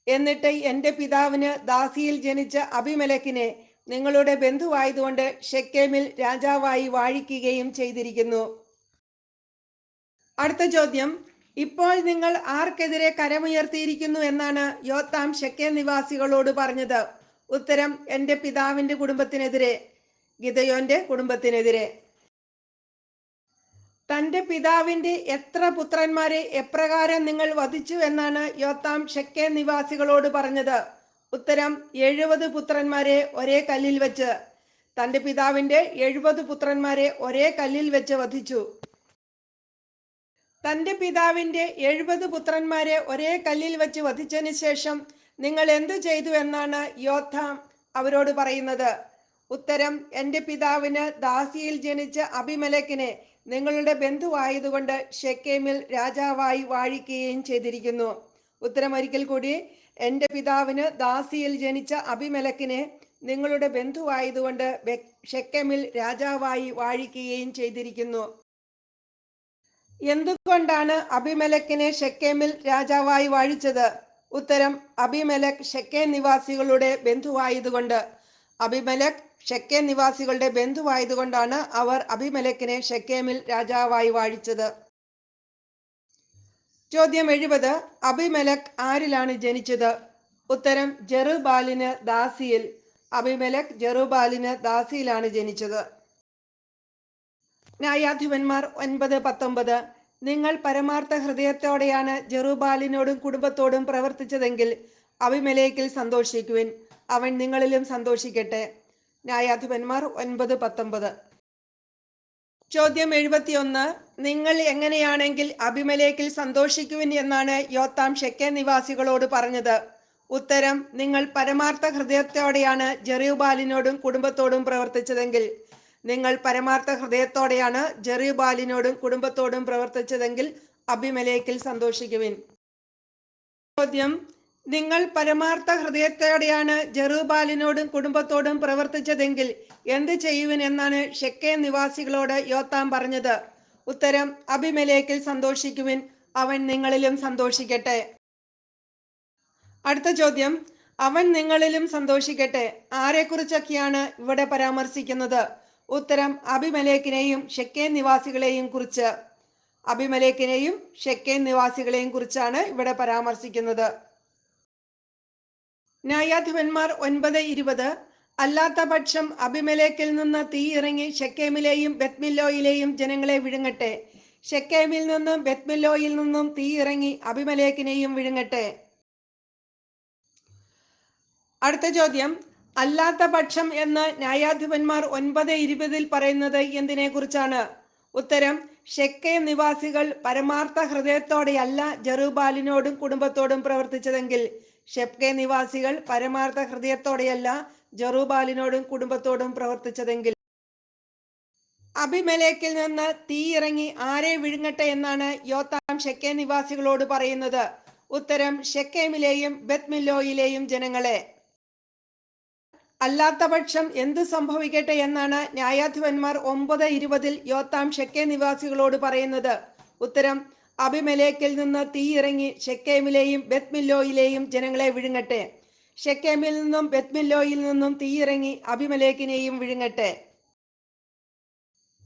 എന്നിട്ട് എൻ്റെ പിതാവിന് ദാസിയിൽ ജനിച്ച അബിമേലെക്കിനെ നിങ്ങളുടെ ബന്ധുവായതുകൊണ്ട് ശെക്കേമിൽ രാജാവായി വാഴിക്കുകയും ചെയ്തിരിക്കുന്നു. അടുത്ത ചോദ്യം, ഇപ്പോൾ നിങ്ങൾ ആർക്കെതിരെ കരമുയർത്തിയിരിക്കുന്നു എന്നാണ് യോത്താം ശെക്കേം നിവാസികളോട് പറഞ്ഞത്? ഉത്തരം, എൻ്റെ പിതാവിന്റെ കുടുംബത്തിനെതിരെ, ഗിദയോന്റെ കുടുംബത്തിനെതിരെ. തന്റെ പിതാവിന്റെ എത്ര പുത്രന്മാരെ എപ്രകാരം നിങ്ങൾ വധിച്ചു എന്നാണ് യോത്താം ശെക്കേം നിവാസികളോട് പറഞ്ഞത്? ഉത്തരം, 70 പുത്രന്മാരെ ഒരേ കല്ലിൽ വെച്ച്. തന്റെ പിതാവിന്റെ 70 പുത്രന്മാരെ ഒരേ കല്ലിൽ വെച്ച് വധിച്ചു. തന്റെ പിതാവിന്റെ 70 പുത്രന്മാരെ ഒരേ കല്ലിൽ വെച്ച് വധിച്ചതിന് ശേഷം നിങ്ങൾ എന്തു ചെയ്തു എന്നാണ് യോത്താം അവരോട് പറയുന്നത്? ഉത്തരം, എൻ്റെ പിതാവിന് ദാസിയിൽ ജനിച്ച അബിമേലെക്കിനെ നിങ്ങളുടെ ബന്ധുവായതുകൊണ്ട് ശെക്കേമിൽ രാജാവായി വാഴിക്കുകയും ചെയ്തിരിക്കുന്നു. ഉത്തരം ഒരിക്കൽ കൂടി, എൻ്റെ പിതാവിന് ദാസിയിൽ ജനിച്ച അബിമേലെക്കിനെ നിങ്ങളുടെ ബന്ധുവായതുകൊണ്ട് ശെക്കേമിൽ രാജാവായി വാഴിക്കുകയും ചെയ്തിരിക്കുന്നു. എന്തുകൊണ്ടാണ് അബിമേലെക്കിനെ ശെക്കേമിൽ രാജാവായി വാഴിച്ചത്? ഉത്തരം, അബിമേലെക്ക് ശെക്കേം നിവാസികളുടെ ബന്ധുവായതുകൊണ്ട്. അബിമേലെക്ക് ശെക്കേം നിവാസികളുടെ ബന്ധുവായതുകൊണ്ടാണ് അവർ അബിമേലെക്കിനെ ശെക്കേമിൽ രാജാവായി വാഴിച്ചത്. ചോദ്യം 70. അബിമേലെക്ക് ആരിലാണ് ജനിച്ചത്? ഉത്തരം, ജെറുബാലിന് ദാസിയിൽ. അബിമേലെക്ക് ജെറുബാലിന് ദാസിയിലാണ് ജനിച്ചത്. ന്യായാധിപന്മാർ 9:19. നിങ്ങൾ പരമാർത്ഥ ഹൃദയത്തോടെയാണ് ജെറുബാലിനോടും കുടുംബത്തോടും പ്രവർത്തിച്ചതെങ്കിൽ അബിമേലെക്കിൽ സന്തോഷിക്കുവിൻ, അവൻ നിങ്ങളിലും സന്തോഷിക്കട്ടെ. ന്യായാധിപന്മാർ 9:19. ചോദ്യം 71. നിങ്ങൾ എങ്ങനെയാണെങ്കിൽ അബിമേലെക്കിൽ സന്തോഷിക്കുവിൻ എന്നാണ് യോത്താം ശെക്കേം നിവാസികളോട് പറഞ്ഞത്? ഉത്തരം, നിങ്ങൾ പരമാർത്ഥ ഹൃദയത്തോടെയാണ് ജെറുബാലിനോടും കുടുംബത്തോടും പ്രവർത്തിച്ചതെങ്കിൽ. നിങ്ങൾ പരമാർത്ഥ ഹൃദയത്തോടെയാണ് ജെറുബാലിനോടും കുടുംബത്തോടും പ്രവർത്തിച്ചതെങ്കിൽ അബിമേലെക്കിൽ സന്തോഷിക്കുവിൻ. ചോദ്യം, നിങ്ങൾ പരമാർത്ഥ ഹൃദയത്തോടെയാണ് ജെറുബാലിനോടും കുടുംബത്തോടും പ്രവർത്തിച്ചതെങ്കിൽ എന്ത് ചെയ്യുവിൻ എന്നാണ് ശെക്കേം നിവാസികളോട് യോത്താം പറഞ്ഞത്? ഉത്തരം, അബിമേലെക്കിൽ സന്തോഷിക്കുവിൻ, അവൻ നിങ്ങളിലും സന്തോഷിക്കട്ടെ. അടുത്ത ചോദ്യം, അവൻ നിങ്ങളിലും സന്തോഷിക്കട്ടെ ആരെക്കുറിച്ചൊക്കെയാണ് ഇവിടെ പരാമർശിക്കുന്നത്? ഉത്തരം, അബിമേലെക്കിനെയും ശെക്കേം നിവാസികളെയും കുറിച്ച്. അബിമേലെക്കിനെയും ശെക്കേം നിവാസികളെയും കുറിച്ചാണ് ഇവിടെ പരാമർശിക്കുന്നത്. ന്യായാധിപന്മാർ 9:20. അല്ലാത്ത പക്ഷം അബിമേലെക്കിൽ നിന്ന് തീ ഇറങ്ങി ശെക്കേമിലെയും ബെത്മില്ലോയിലെയും ജനങ്ങളെ വിഴുങ്ങട്ടെ. ശെക്കേമിൽ നിന്നും ബെത്മില്ലോയിൽ നിന്നും തീ ഇറങ്ങി അബിമേലെക്കിനെയും വിഴുങ്ങട്ടെ. അടുത്ത ചോദ്യം, അല്ലാത്ത പക്ഷം എന്ന് ന്യായാധിപന്മാർ 9:20 പറയുന്നത് എന്തിനെ കുറിച്ചാണ്? ഉത്തരം, ശെക്കേം നിവാസികൾ പരമാർത്ഥ ഹൃദയത്തോടെയല്ല ജെറുബാലിനോടും കുടുംബത്തോടും പ്രവർത്തിച്ചതെങ്കിൽ. ശെക്കേം നിവാസികൾ പരമാർത്ഥ ഹൃദയത്തോടെയല്ല ജെറുബാലിനോടും കുടുംബത്തോടും പ്രവർത്തിച്ചതെങ്കിൽ. അബിമേലെക്കിൽ നിന്ന് തീ ഇറങ്ങി ആരെ വിഴുങ്ങട്ടെ എന്നാണ് യോത്താം ശെക്കേം നിവാസികളോട് പറയുന്നത്? ഉത്തരം, ശെക്കേമിലെയും ബെത്മില്ലോയിലെയും ജനങ്ങളെ. അല്ലാത്ത പക്ഷം എന്ത് സംഭവിക്കട്ടെ എന്നാണ് ന്യായാധിപന്മാർ 9:20 യോത്താം ശെക്കേം നിവാസികളോട് പറയുന്നത്? ഉത്തരം, അബിമേലെക്കിൽ നിന്ന് തീ ഇറങ്ങി ശെക്കേമിലെയും ബെത്മില്ലോയിലെയും ജനങ്ങളെ വിഴുങ്ങട്ടെ. ശെക്കേമിൽ നിന്നും ബെത്മില്ലോയിൽ നിന്നും തീ ഇറങ്ങി അബിമേലെക്കിനെയും വിഴുങ്ങട്ടെ.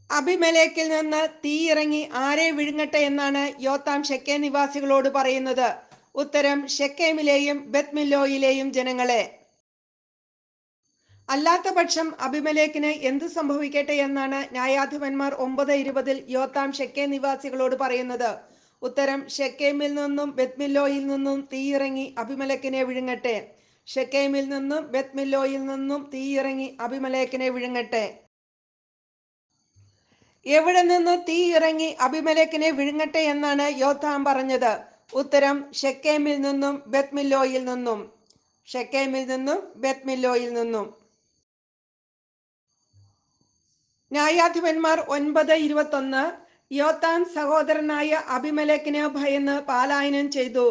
അബിമേലെക്കിൽ നിന്ന് തീ ഇറങ്ങി ആരെ വിഴുങ്ങട്ടെ എന്നാണ് യോത്താം ശെക്കേം നിവാസികളോട് പറയുന്നത്? ഉത്തരം, ശെക്കേമിലെയും ബെത്മില്ലോയിലെയും ജനങ്ങളെ. അല്ലാത്ത പക്ഷം അബിമേലെക്കിന് എന്ത് സംഭവിക്കട്ടെ എന്നാണ് ന്യായാധിപന്മാർ 9:20 യോത്താം ശെക്കേം നിവാസികളോട് പറയുന്നത്? ഉത്തരം, ശെക്കേമിൽ നിന്നും ബെത്മില്ലോയിൽ നിന്നും തീ ഇറങ്ങി അബിമേലെക്കിനെ വിഴുങ്ങട്ടെ. ശെക്കേമിൽ നിന്നും ബെത്മില്ലോയിൽ നിന്നും തീ ഇറങ്ങി അബിമേലെക്കിനെ വിഴുങ്ങട്ടെ. എവിടെ നിന്ന് തീ ഇറങ്ങി അബിമേലെക്കിനെ വിഴുങ്ങട്ടെ എന്നാണ് യോത്താം പറഞ്ഞത്? ഉത്തരം ഷെക്കേമിൽ നിന്നും ബെത്മില്ലോയിൽ നിന്നും. ഷെക്കേമിൽ നിന്നും ബെത്മില്ലോയിൽ നിന്നും. ന്യായാധിപന്മാർ 9:21. യോത്താം സഹോദരനായ അബിമേലെക്കിന് ഭയന്ന് പലായനം ചെയ്തു,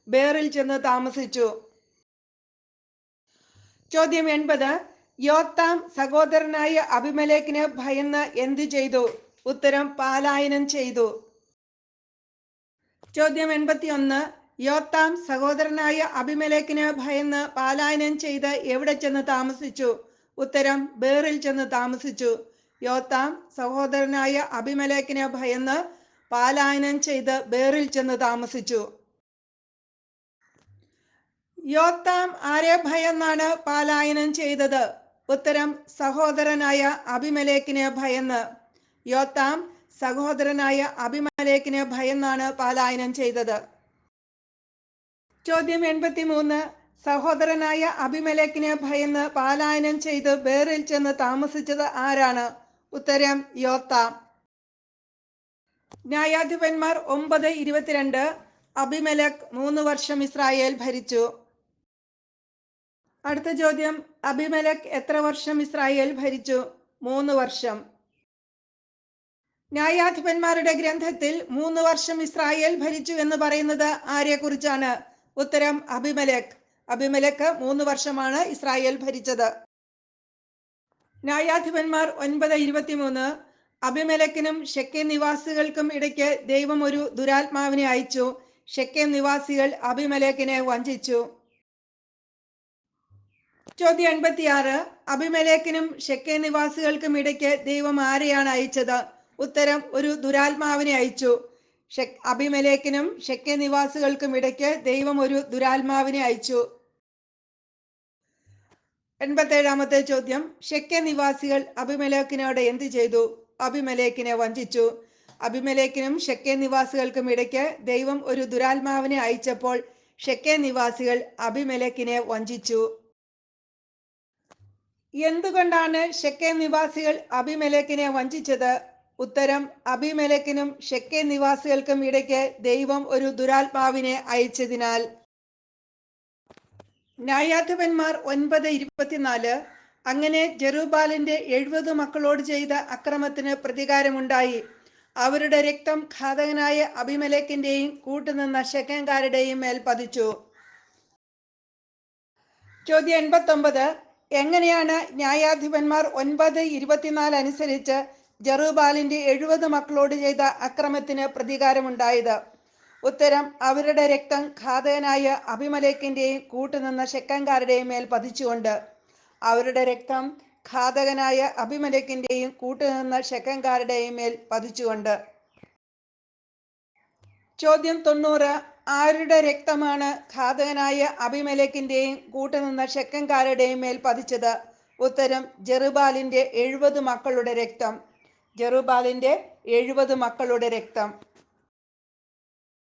ബേറിൽ ചെന്ന് താമസിച്ചു. ചോദ്യം 80. യോത്താം സഹോദരനായ അബിമേലെക്കിന് ഭയന്ന് എന്തു ചെയ്തു? ഉത്തരം പലായനം ചെയ്തു. ചോദ്യം 81. യോത്താം സഹോദരനായ അബിമേലെക്കിന് ഭയന്ന് പലായനം ചെയ്ത് എവിടെ ചെന്ന് താമസിച്ചു? ഉത്തരം ബേറിൽ ചെന്ന് താമസിച്ചു. യോത്താം സഹോദരനായ അബിമേലെക്കിന് ഭയന്ന് പലായനം ചെയ്ത് ബേറിൽ ചെന്ന് താമസിച്ചു. യോത്താം ആരെ ഭയന്നാണ് പലായനം ചെയ്തത്? ഉത്തരം സഹോദരനായ അബിമേലെക്കിന് ഭയന്ന്. യോത്താം സഹോദരനായ അബിമേലെക്കിന് ഭയന്നാണ് പലായനം ചെയ്തത്. ചോദ്യം 83. സഹോദരനായ അബിമേലെക്കിന് ഭയന്ന് പലായനം ചെയ്ത് ബേറിൽ ചെന്ന് താമസിച്ചത് ആരാണ്? ഉത്തരം യോത്താം. ന്യായാധിപന്മാർ 9:22. അബിമേലെക്ക് 3 വർഷം ഇസ്രായേൽ ഭരിച്ചു. അടുത്ത ചോദ്യം, അബിമേലെക്ക് എത്ര വർഷം ഇസ്രായേൽ ഭരിച്ചു? 3 വർഷം. ന്യായാധിപന്മാരുടെ ഗ്രന്ഥത്തിൽ 3 വർഷം ഇസ്രായേൽ ഭരിച്ചു എന്ന് പറയുന്നത് ആരെ കുറിച്ചാണ്? ഉത്തരം അബിമേലെക്ക്. അബിമേലെക്ക് 3 വർഷമാണ് ഇസ്രായേൽ ഭരിച്ചത്. ന്യായാധിപന്മാർ 9:23. അബിമേലെക്കിനും ഷെക്കേം നിവാസികൾക്കും ഇടയ്ക്ക് ദൈവം ഒരു ദുരാത്മാവിനെ അയച്ചു. ഷെക്കേം നിവാസികൾ അബിമേലെക്കിനെ വഞ്ചിച്ചു. ചോദ്യം 86. അബിമേലെക്കിനും ഷെക്കേം നിവാസികൾക്കും ഇടയ്ക്ക് ദൈവം ആരെയാണ് അയച്ചത്? ഉത്തരം ഒരു ദുരാത്മാവിനെ അയച്ചു. അബിമേലെക്കിനും ഷെക്കേം നിവാസികൾക്കും ഇടയ്ക്ക് ദൈവം ഒരു ദുരാത്മാവിനെ അയച്ചു. 87. ചോദ്യം, ഷെക്കേം നിവാസികൾ അബിമേലെക്കിനോട് എന്ത് ചെയ്തു? അബിമേലെക്കിനെ വഞ്ചിച്ചു. അബിമേലെക്കിനും ഷെക്കേം നിവാസികൾക്കും ഇടയ്ക്ക് ദൈവം ഒരു ദുരാത്മാവിനെ അയച്ചപ്പോൾ ഷെക്കേം നിവാസികൾ അബിമേലെക്കിനെ വഞ്ചിച്ചു. എന്തുകൊണ്ടാണ് ഷെക്കേം നിവാസികൾ അബിമേലെക്കിനെ വഞ്ചിച്ചത്? ഉത്തരം അബിമേലെക്കിനും ഷെക്കേം നിവാസികൾക്കും ഇടയ്ക്ക് ദൈവം ഒരു ദുരാത്മാവിനെ അയച്ചതിനാൽ. ന്യായാധിപന്മാർ 9:24. അങ്ങനെ ജെറുബ്ബാലിന്റെ 70 മക്കളോട് ചെയ്ത അക്രമത്തിന് പ്രതികാരമുണ്ടായി. അവരുടെ രക്തം ഘാതകനായ അബിമേലെക്കിന്റെയും കൂട്ടുനിന്ന ഷെക്കേംകാരുടെയും മേൽ പതിച്ചു. ചോദ്യം 89. എങ്ങനെയാണ് ന്യായാധിപന്മാർ 9:24 അനുസരിച്ച് ജെറുബ്ബാലിന്റെ 70 മക്കളോട് ചെയ്ത അക്രമത്തിന് പ്രതികാരമുണ്ടായത്? ഉത്തരം അവരുടെ രക്തം ഘാതകനായ അബിമേലെക്കിന്റെയും കൂട്ടുനിന്ന ഷെക്കേംകാരുടെയും മേൽ പതിച്ചുകൊണ്ട്. അവരുടെ രക്തം ഘാതകനായ അബിമേലെക്കിന്റെയും കൂട്ടുനിന്ന ഷെക്കേംകാരുടെയും മേൽ പതിച്ചുകൊണ്ട്. ചോദ്യം 90. ആരുടെ രക്തമാണ് ഘാതകനായ അബിമേലെക്കിന്റെയും കൂട്ടുനിന്ന ഷെക്കേംകാരുടെയും മേൽ പതിച്ചത്? ഉത്തരം ജെറുബ്ബാലിന്റെ 70 മക്കളുടെ രക്തം. ജെറുബ്ബാലിന്റെ 70 മക്കളുടെ രക്തം.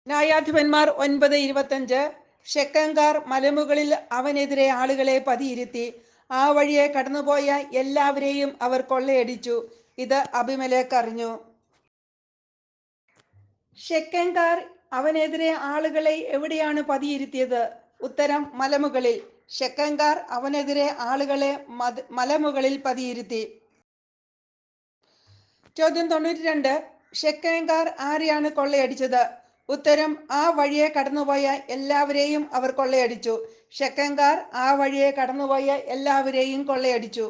ന്യായാധിപന്മാർ 9:25. ഷെക്കേംകാർ മലമുകളിൽ അവനെതിരെ ആളുകളെ പതിയിരുത്തി. ആ വഴിയെ കടന്നുപോയ എല്ലാവരെയും അവർ കൊള്ളയടിച്ചു. ഇത് അബിമേലെക്ക് അറിഞ്ഞു. ഷെക്കേംകാർ അവനെതിരെ ആളുകളെ എവിടെയാണ് പതിയിരുത്തിയത്? ഉത്തരം മലമുകളിൽ. ഷെക്കേംകാർ അവനെതിരെ ആളുകളെ മലമുകളിൽ പതിയിരുത്തി. ചോദ്യം 92. ഷെക്കേംകാർ ആരെയാണ് കൊള്ളയടിച്ചത്? ഉത്തരം ആ വഴിയെ കടന്നുപോയ എല്ലാവരെയും അവർ കൊള്ളയടിച്ചു. ഷെക്കേംകാർ ആ വഴിയെ കടന്നുപോയ എല്ലാവരെയും കൊള്ളയടിച്ചു.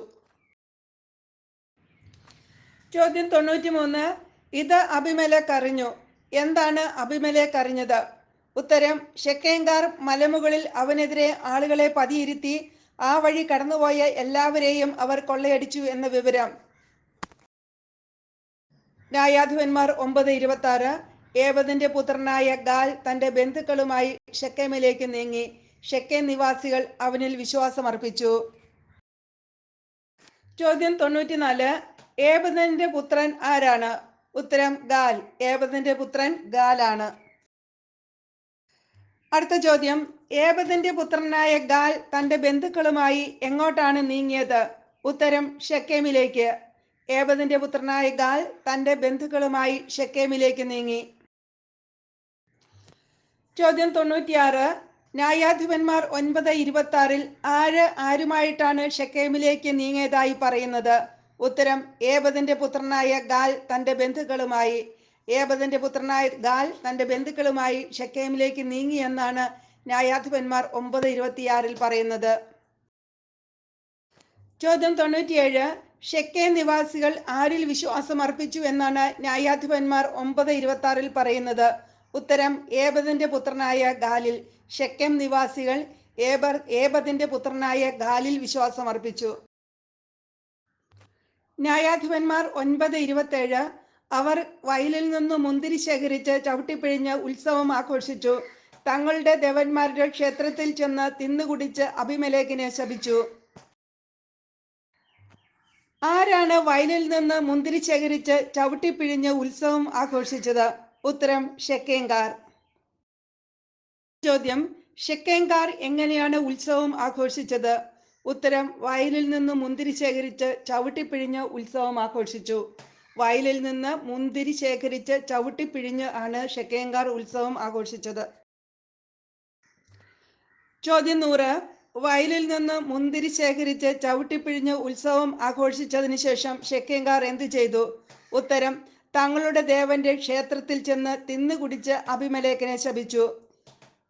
ചോദ്യം 93. ഇത് അബിമേലെക്ക് അറിഞ്ഞു. എന്താണ് അബിമേലെക്ക് അറിഞ്ഞത്? ഉത്തരം ഷെക്കേംകാർ മലമുകളിൽ അവനെതിരെ ആളുകളെ പതിയിരുത്തി. ആ വഴി കടന്നുപോയ എല്ലാവരെയും അവർ കൊള്ളയടിച്ചു എന്ന വിവരം. ന്യായാധിപന്മാർ 9:26. ഏബദിന്റെ പുത്രനായ ഗാൽ തന്റെ ബന്ധുക്കളുമായി ഷെക്കേമിലേക്ക് നീങ്ങി. ഷെക്കേം നിവാസികൾ അവനിൽ വിശ്വാസമർപ്പിച്ചു. ചോദ്യം 94. ഏബദിന്റെ പുത്രൻ ആരാണ്? ഉത്തരം ഗാൽ. ഏബദിന്റെ പുത്രൻ ഗാലാണ്. അടുത്ത ചോദ്യം, ഏബദിന്റെ പുത്രനായ ഗാൽ തന്റെ ബന്ധുക്കളുമായി എങ്ങോട്ടാണ് നീങ്ങിയത്? ഉത്തരം ഷെക്കേമിലേക്ക്. ഏബദിന്റെ പുത്രനായ ഗാൽ തന്റെ ബന്ധുക്കളുമായി ഷെക്കേമിലേക്ക് നീങ്ങി. ചോദ്യം 96. ന്യായാധിപന്മാർ 9:26 ആരുമായിട്ടാണ് ഷെക്കേമിലേക്ക് നീങ്ങിയതായി പറയുന്നത്? ഉത്തരം ഏബദിന്റെ പുത്രനായ ഗാൽ തന്റെ ബന്ധുക്കളുമായി. ഏബദിന്റെ പുത്രനായ ഗാൽ തന്റെ ബന്ധുക്കളുമായി ഷെക്കേമിലേക്ക് നീങ്ങിയെന്നാണ് ന്യായാധിപന്മാർ 9:26 പറയുന്നത്. ചോദ്യം 97. ഷെക്കേം നിവാസികൾ ആരിൽ വിശ്വാസം അർപ്പിച്ചു എന്നാണ് ന്യായാധിപന്മാർ 9:26 പറയുന്നത്? ഉത്തരം ഏബദിന്റെ പുത്രനായ ഗാലിൽ. ഷെക്കേം നിവാസികൾ ഏബദിന്റെ പുത്രനായ ഗാലിൽ വിശ്വാസം അർപ്പിച്ചു. ന്യായാധിപന്മാർ 9:27 അവർ വയലിൽ നിന്ന് മുന്തിരി ശേഖരിച്ച് ചവിട്ടിപ്പിഴിഞ്ഞ് ഉത്സവം ആഘോഷിച്ചു. തങ്ങളുടെ ദേവന്മാരുടെ ക്ഷേത്രത്തിൽ ചെന്ന് തിന്നുകുടിച്ച് അബിമേലെക്കിനെ ശപിച്ചു. ആരാണ് വയലിൽ നിന്ന് മുന്തിരി ശേഖരിച്ച് ചവിട്ടിപ്പിഴിഞ്ഞ് ഉത്സവം ആഘോഷിച്ചത്? ഉത്തരം ഷെക്കേംകാർ. ചോദ്യം ഷെക്കേംകാർ എങ്ങനെയാണ് ഉത്സവം ആഘോഷിച്ചത്? ഉത്തരം വയലിൽ നിന്ന് മുന്തിരി ശേഖരിച്ച് ചവിട്ടിപ്പിഴിഞ്ഞ് ഉത്സവം ആഘോഷിച്ചു. വയലിൽ നിന്ന് മുന്തിരി ശേഖരിച്ച് ചവിട്ടിപ്പിഴിഞ്ഞ് ആണ് ഷെക്കേംകാർ ഉത്സവം ആഘോഷിച്ചത്. ചോദ്യം 100. വയലിൽ നിന്ന് മുന്തിരി ശേഖരിച്ച് ചവിട്ടിപ്പിഴിഞ്ഞ് ഉത്സവം ആഘോഷിച്ചതിന് ശേഷം ഷെക്കേംകാർ എന്ത് ചെയ്തു? ഉത്തരം തങ്ങളുടെ ദേവന്റെ ക്ഷേത്രത്തിൽ ചെന്ന് തിന്നുകുടിച്ച് അബിമേലെക്കിനെ ശപിച്ചു.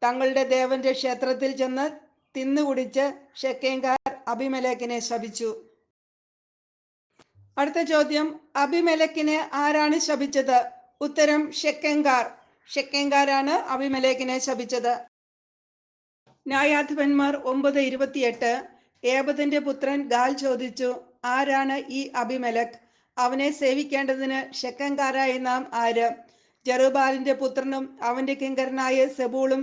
തങ്ങളുടെ ദേവന്റെ ക്ഷേത്രത്തിൽ ചെന്ന് തിന്നുകുടിച്ച് ഷെക്കേംകാർ അബിമേലെക്കിനെ ശപിച്ചു. അടുത്ത ചോദ്യം അബിമേലെക്കിനെ ആരാണ് ശപിച്ചത്? ഉത്തരം ഷെക്കേംകാർ. ഷെക്കേംകാരാണ് അബിമേലെക്കിനെ ശപിച്ചത്. ന്യായാധിപന്മാർ 9:28 ഏബദിന്റെ പുത്രൻ ഗാൽ ചോദിച്ചു, ആരാണ് ഈ അബിമേലെക്ക്? അവനെ സേവിക്കേണ്ടതിന് ഷെക്കേംകാരായ നാം ആര്? ജെറുബ്ബാലിന്റെ പുത്രനും അവന്റെ കിങ്കരനായ സെബൂളും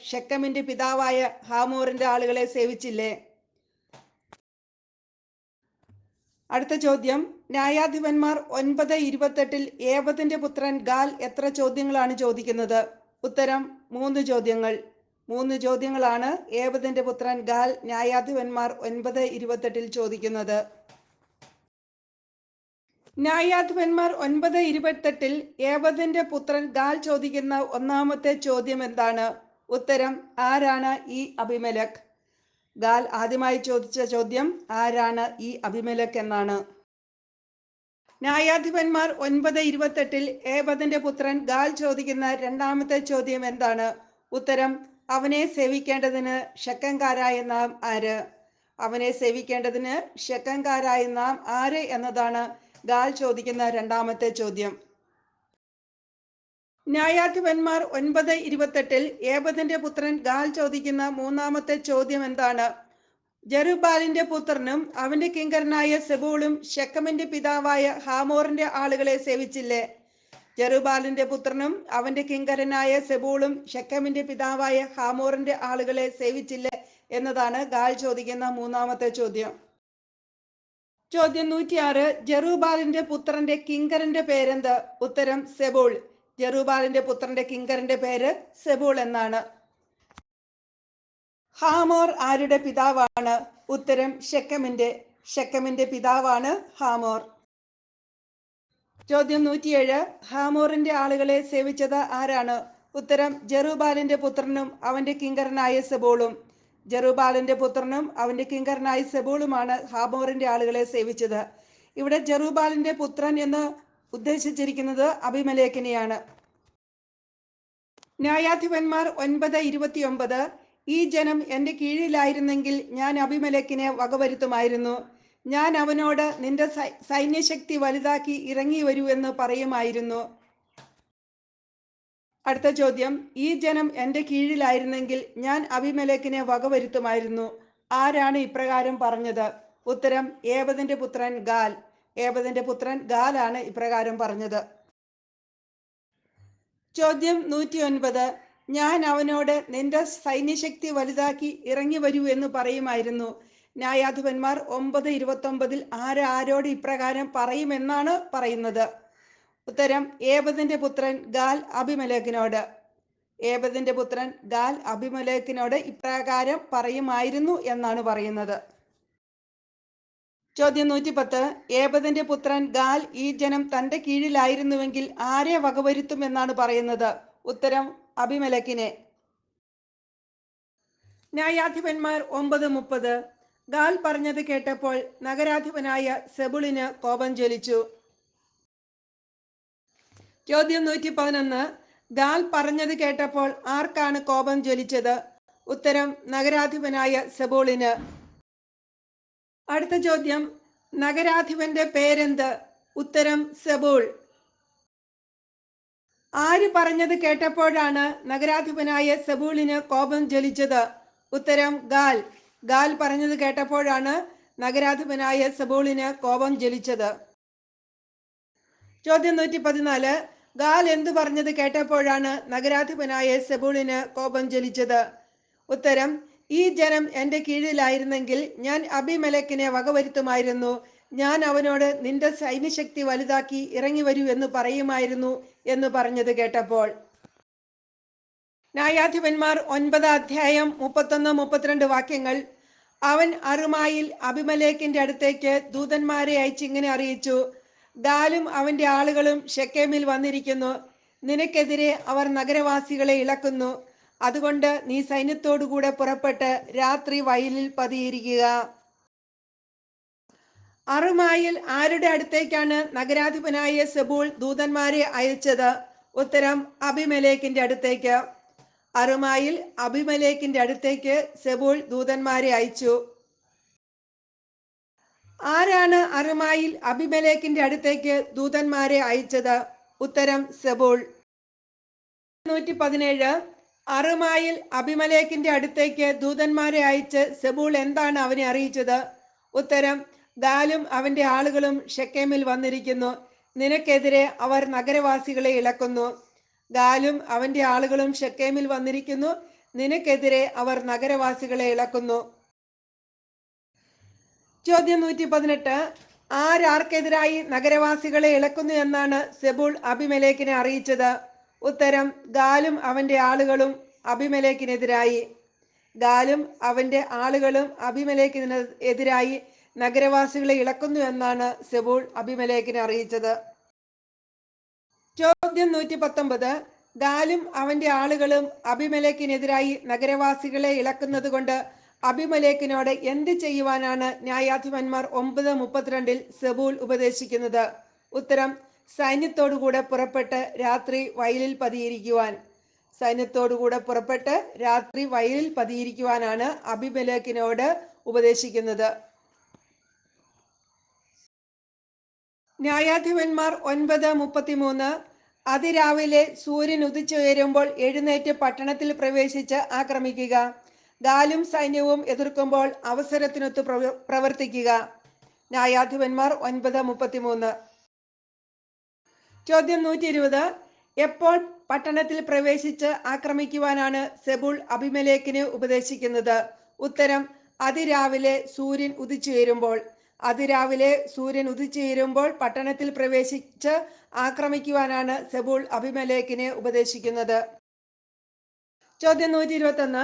ഷെക്കമിന്റെ പിതാവായ ഹാമോറിന്റെ ആളുകളെ സേവിച്ചില്ലേ? അടുത്ത ചോദ്യം ന്യായാധിപന്മാർ 9:28 ഏബദിന്റെ പുത്രൻ ഗാൽ എത്ര ചോദ്യങ്ങളാണ് ചോദിക്കുന്നത്? ഉത്തരം 3 ചോദ്യങ്ങൾ. 3 ചോദ്യങ്ങളാണ് ഏബദിന്റെ പുത്രൻ ഗാൽ ന്യായാധിപന്മാർ 9:28 ചോദിക്കുന്നത്. ന്യായാധിപന്മാർ 9:28 ഏബദിന്റെ പുത്രൻ ഗാൽ ചോദിക്കുന്ന ഒന്നാമത്തെ ചോദ്യം എന്താണ്? ഉത്തരം ആരാണ് ഈ അബിമേലെക്ക്? ഗാൽ ആദ്യമായി ചോദിച്ച ചോദ്യം ആരാണ് ഈ അബിമേലെക്ക് എന്നാണ്. ന്യായാധിപന്മാർ 9:28 ഏബദിന്റെ പുത്രൻ ഗാൽ ചോദിക്കുന്ന രണ്ടാമത്തെ ചോദ്യം എന്താണ്? ഉത്തരം അവനെ സേവിക്കേണ്ടതിന് ഷെക്കേംകാരായ നാം ആര്? അവനെ സേവിക്കേണ്ടതിന് ഷെക്കേംകാരായ നാം ആര് എന്നതാണ് ഗാൽ ചോദിക്കുന്ന രണ്ടാമത്തെ ചോദ്യം. ന്യായാധിപന്മാർ 9:28 ഏബദിന്റെ പുത്രൻ ഗാൽ ചോദിക്കുന്ന മൂന്നാമത്തെ ചോദ്യം എന്താണ്? ജെറുബ്ബാലിന്റെ പുത്രനും അവന്റെ കിങ്കരനായ സെബൂളും ഷെക്കമിന്റെ പിതാവായ ഹാമോറിന്റെ ആളുകളെ സേവിച്ചില്ലേ? ജെറുബ്ബാലിന്റെ പുത്രനും അവന്റെ കിങ്കരനായ സെബൂളും ഷെക്കമിന്റെ പിതാവായ ഹാമോറിന്റെ ആളുകളെ സേവിച്ചില്ലേ എന്നതാണ് ഗാൽ ചോദിക്കുന്ന മൂന്നാമത്തെ ചോദ്യം. ചോദ്യം 106 ജെറുബ്ബാലിന്റെ പുത്രന്റെ കിങ്കരന്റെ പേരെന്ത്? ഉത്തരം സെബൂൾ. ജെറുബ്ബാലിന്റെ പുത്രന്റെ കിങ്കരന്റെ പേര് സെബൂൾ എന്നാണ്. ഹാമോർ ആരുടെ പിതാവാണ്? ഉത്തരം ഷെക്കമിന്റെ. ഷെക്കമിന്റെ പിതാവാണ് ഹാമോർ. ചോദ്യം 107 ഹാമോറിന്റെ ആളുകളെ സേവിച്ചത് ആരാണ്? ഉത്തരം ജെറുബ്ബാലിന്റെ പുത്രനും അവന്റെ കിങ്കരനായ സെബൂളും. ജെറുബ്ബാലിന്റെ പുത്രനും അവന്റെ കിങ്കരനായ സെബൂളുമാണ് ഹാമോറിന്റെ ആളുകളെ സേവിച്ചത്. ഇവിടെ ജെറുബ്ബാലിന്റെ പുത്രൻ എന്ന് ഉദ്ദേശിച്ചിരിക്കുന്നത് അബിമേലെക്കിനെയാണ്. ന്യായാധിപന്മാർ 9:29 ഈ ജനം എൻ്റെ കീഴിലായിരുന്നെങ്കിൽ ഞാൻ അബിമേലെക്കിനെ വകവരുത്തുമായിരുന്നു. ഞാൻ അവനോട് നിന്റെ സൈന്യശക്തി വലുതാക്കി ഇറങ്ങി വരൂ എന്ന് പറയുമായിരുന്നു. അടുത്ത ചോദ്യം ഈ ജനം എൻ്റെ കീഴിലായിരുന്നെങ്കിൽ ഞാൻ അബിമേലെക്കിനെ വകവരുത്തുമായിരുന്നു. ആരാണ് ഇപ്രകാരം പറഞ്ഞത്? ഉത്തരം ഏബദിന്റെ പുത്രൻ ഗാൽ. ഏബദിന്റെ പുത്രൻ ഗാലാണ് ഇപ്രകാരം പറഞ്ഞത്. ചോദ്യം 109 ഞാൻ അവനോട് നിന്റെ സൈന്യശക്തി വലുതാക്കി ഇറങ്ങി വരൂ എന്ന് പറയുമായിരുന്നു. ന്യായാധിപന്മാർ 9:29 ആരോട് ഇപ്രകാരം പറയുമെന്നാണ് പറയുന്നത്? ഉത്തരം ഏബദിന്റെ പുത്രൻ ഗാൽ അബിമേലെക്കിനോട്. ഏബദിന്റെ പുത്രൻ ഗാൽ അബിമേലെക്കിനോട് ഇപ്രകാരം പറയുമായിരുന്നു എന്നാണ് പറയുന്നത്. ചോദ്യം 110 ഏബദിന്റെ പുത്രൻ ഗാൽ ഈ ജനം തന്റെ കീഴിലായിരുന്നുവെങ്കിൽ ആരെ വകവരുത്തും എന്നാണ് പറയുന്നത്? ഉത്തരം അബിമേലെക്കിനെ. ന്യായാധിപന്മാർ 9:30. ഗാൽ പറഞ്ഞത് കേട്ടപ്പോൾ നഗരാധിപനായ സെബുളിന് കോപം ജ്വലിച്ചു. ചോദ്യം 111. ഗാൽ പറഞ്ഞത് കേട്ടപ്പോൾ ആർക്കാണ് കോപം ജ്വലിച്ചത്? ഉത്തരം നഗരാധിപനായ സെബൂളിന്. അടുത്ത ചോദ്യം, നഗരാധിപന്റെ പേരെന്ത്? ഉത്തരം സെബൂൾ. ആര് പറഞ്ഞത് കേട്ടപ്പോഴാണ് നഗരാധിപനായ സെബൂളിന് കോപം ജ്വലിച്ചത്? ഉത്തരം ഗാൽ. ഗാൽ പറഞ്ഞത് കേട്ടപ്പോഴാണ് നഗരാധിപനായ സെബൂളിന് കോപം ജ്വലിച്ചത്. ചോദ്യം 114. ഗാൽ എന്തു പറഞ്ഞത് കേട്ടപ്പോഴാണ് നഗരാധിപനായ സെബൂളിന് കോപം ജ്വലിച്ചത്? ഉത്തരം, ഈ ജനം എൻ്റെ കീഴിലായിരുന്നെങ്കിൽ ഞാൻ അബിമേലെക്കിനെ വകവരുത്തുമായിരുന്നു. ഞാൻ അവനോട് നിന്റെ സൈന്യശക്തി വലുതാക്കി ഇറങ്ങി വരൂ എന്ന് പറയുമായിരുന്നു എന്ന് പറഞ്ഞത് കേട്ടപ്പോൾ. ന്യായാധിപന്മാർ 9:31-32 വാക്യങ്ങൾ. അവൻ അറുമായിൽ അബിമേലെക്കിന്റെ അടുത്തേക്ക് ദൂതന്മാരെ അയച്ച് ഇങ്ങനെ അറിയിച്ചു: ഗാലും അവന്റെ ആളുകളും ഷെക്കേമിൽ വന്നിരിക്കുന്നു. നിനക്കെതിരെ അവർ നഗരവാസികളെ ഇളക്കുന്നു. അതുകൊണ്ട് നീ സൈന്യത്തോടുകൂടെ പുറപ്പെട്ട് രാത്രി വയലിൽ പതിയിരിക്കുക. അറുമായിൽ ആരുടെ അടുത്തേക്കാണ് നഗരാധിപനായ സെബൂൾ ദൂതന്മാരെ അയച്ചത്? ഉത്തരം, അബിമേലെക്കിന്റെ അടുത്തേക്ക്. അറുമായിൽ അബിമേലെക്കിന്റെ അടുത്തേക്ക് സെബൂൾ ദൂതന്മാരെ അയച്ചു. ആരാണ് അറുമായിൽ അബിമേലെക്കിന്റെ അടുത്തേക്ക് ദൂതന്മാരെ അയച്ചത്? ഉത്തരം, സെബൂൾ. 117. അറുമായിൽ അബിമേലെക്കിന്റെ അടുത്തേക്ക് ദൂതന്മാരെ അയച്ച് സെബൂൾ എന്താണ് അവനെ അറിയിച്ചത്? ഉത്തരം, ഗാലും അവന്റെ ആളുകളും ഷെക്കേമിൽ വന്നിരിക്കുന്നു. നിനക്കെതിരെ അവർ നഗരവാസികളെ ഇളക്കുന്നു. ഗാലും അവന്റെ ആളുകളും ഷെക്കേമിൽ വന്നിരിക്കുന്നു. നിനക്കെതിരെ അവർ നഗരവാസികളെ ഇളക്കുന്നു. ചോദ്യം 118. ആർക്കെതിരായി നഗരവാസികളെ ഇളക്കുന്നു എന്നാണ് സെബൂൾ അബിമേലെക്കിനെ അറിയിച്ചത്? ഉത്തരം, ഗാലും അവന്റെ ആളുകളും അബിമേലെക്കിനെതിരായി. ഗാലും അവന്റെ ആളുകളും അബിമേലെക്കിനെതിരായി നഗരവാസികളെ ഇളക്കുന്നു എന്നാണ് സെബൂൾ അബിമേലെക്കിനെ അറിയിച്ചത്. ചോദ്യം 119. ഗാലും അവന്റെ ആളുകളും അബിമേലെക്കിനെതിരായി നഗരവാസികളെ ഇളക്കുന്നത് കൊണ്ട് അബിമേലെക്കിനോട് എന്ത് ചെയ്യുവാനാണ് ന്യായാധിപന്മാർ 9:32 സെബൂൾ ഉപദേശിക്കുന്നത്? ഉത്തരം, സൈന്യത്തോടുകൂടെ പുറപ്പെട്ട് രാത്രി വയലിൽ പതിയിരിക്കുവാൻ. സൈന്യത്തോടുകൂടെ പുറപ്പെട്ട് രാത്രി വയലിൽ പതിയിരിക്കുവാനാണ് അബിമേലെക്കിനോട് ഉപദേശിക്കുന്നത്. ന്യായാധിപന്മാർ 9:33. അതിരാവിലെ സൂര്യൻ ഉദിച്ചുയരുമ്പോൾ എഴുന്നേറ്റ് പട്ടണത്തിൽ പ്രവേശിച്ച് ആക്രമിക്കുക. ഗാലും സൈന്യവും എതിർക്കുമ്പോൾ അവസരത്തിനൊത്ത് പ്രവർത്തിക്കുക. ന്യായാധിപന്മാർ 9:33. ചോദ്യം 120. എപ്പോൾ പട്ടണത്തിൽ പ്രവേശിച്ച് ആക്രമിക്കുവാനാണ് സെബൂൾ അബിമേലെക്കിനെ ഉപദേശിക്കുന്നത്? ഉത്തരം, അതിരാവിലെ സൂര്യൻ ഉദിച്ചുയരുമ്പോൾ. അതിരാവിലെ സൂര്യൻ ഉദിച്ചുയരുമ്പോൾ പട്ടണത്തിൽ പ്രവേശിച്ച് ആക്രമിക്കുവാനാണ് സെബൂൾ അബിമേലെക്കിനെ ഉപദേശിക്കുന്നത്. ചോദ്യം 121.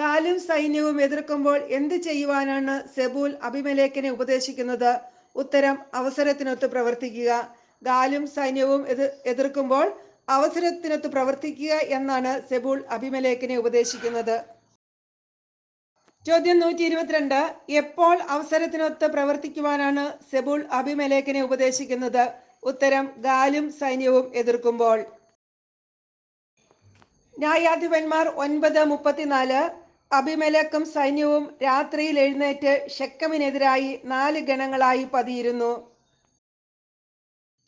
ഗാലും സൈന്യവും എതിർക്കുമ്പോൾ എന്ത് ചെയ്യുവാനാണ് സെബൂൾ അബിമേലെക്കിനെ ഉപദേശിക്കുന്നത്? ഉത്തരം, അവസരത്തിനൊത്ത് പ്രവർത്തിക്കുക. ഗാലും സൈന്യവും എതിർക്കുമ്പോൾ അവസരത്തിനൊത്ത് പ്രവർത്തിക്കുക എന്നാണ് സെബൂൾ അബിമേലെക്കിനെ ഉപദേശിക്കുന്നത്. ചോദ്യം 122. എപ്പോൾ അവസരത്തിനൊത്ത് പ്രവർത്തിക്കുവാനാണ് സെബൂൾ അബിമേലെക്കിനെ ഉപദേശിക്കുന്നത്? ഉത്തരം, ഗാലും സൈന്യവും എതിർക്കുമ്പോൾ. ന്യായാധിപന്മാർ 9:34. അബിമേലെക്കും സൈന്യവും രാത്രിയിൽ എഴുന്നേറ്റ് ഷെക്കമിനെതിരായി 4 ഗണങ്ങളായി പതിയിരുന്നു.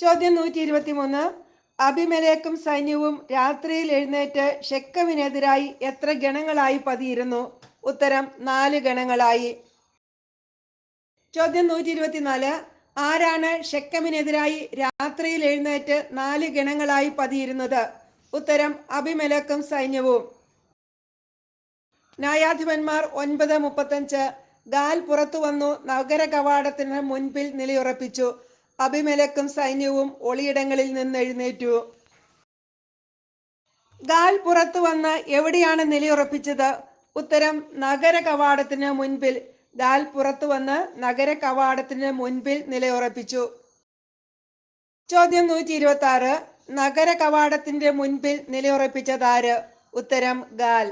ചോദ്യം 123. അബിമേലെക്കും സൈന്യവും രാത്രിയിൽ എഴുന്നേറ്റ് ഷെക്കമിനെതിരായി എത്ര ഗണങ്ങളായി പതിയിരുന്നു? ഉത്തരം, 4 ഗണങ്ങളായി. ചോദ്യം 124. ആരാണ് ഷെക്കമിനെതിരായി രാത്രിയിൽ എഴുന്നേറ്റ് 4 ഗണങ്ങളായി പതിയിരുന്നത്? ഉത്തരം, അബിമേലെക്കും സൈന്യവും. ന്യായാധിപന്മാർ 9:35. ഗാൽ പുറത്തു വന്നു നഗര കവാടത്തിന് മുൻപിൽ നിലയുറപ്പിച്ചു. അബിമേലെക്കും സൈന്യവും ഒളിയിടങ്ങളിൽ നിന്ന് എഴുന്നേറ്റു. ഗാൽ പുറത്തു വന്ന് എവിടെയാണ് നിലയുറപ്പിച്ചത്? ഉത്തരം, നഗര കവാടത്തിന് മുൻപിൽ. ഗാൽ പുറത്തു വന്ന് നഗര കവാടത്തിന് മുൻപിൽ നിലയുറപ്പിച്ചു. ചോദ്യം 126. നഗര കവാടത്തിന്റെ മുൻപിൽ നിലയുറപ്പിച്ചതാര്? ഉത്തരം, ഗാൽ.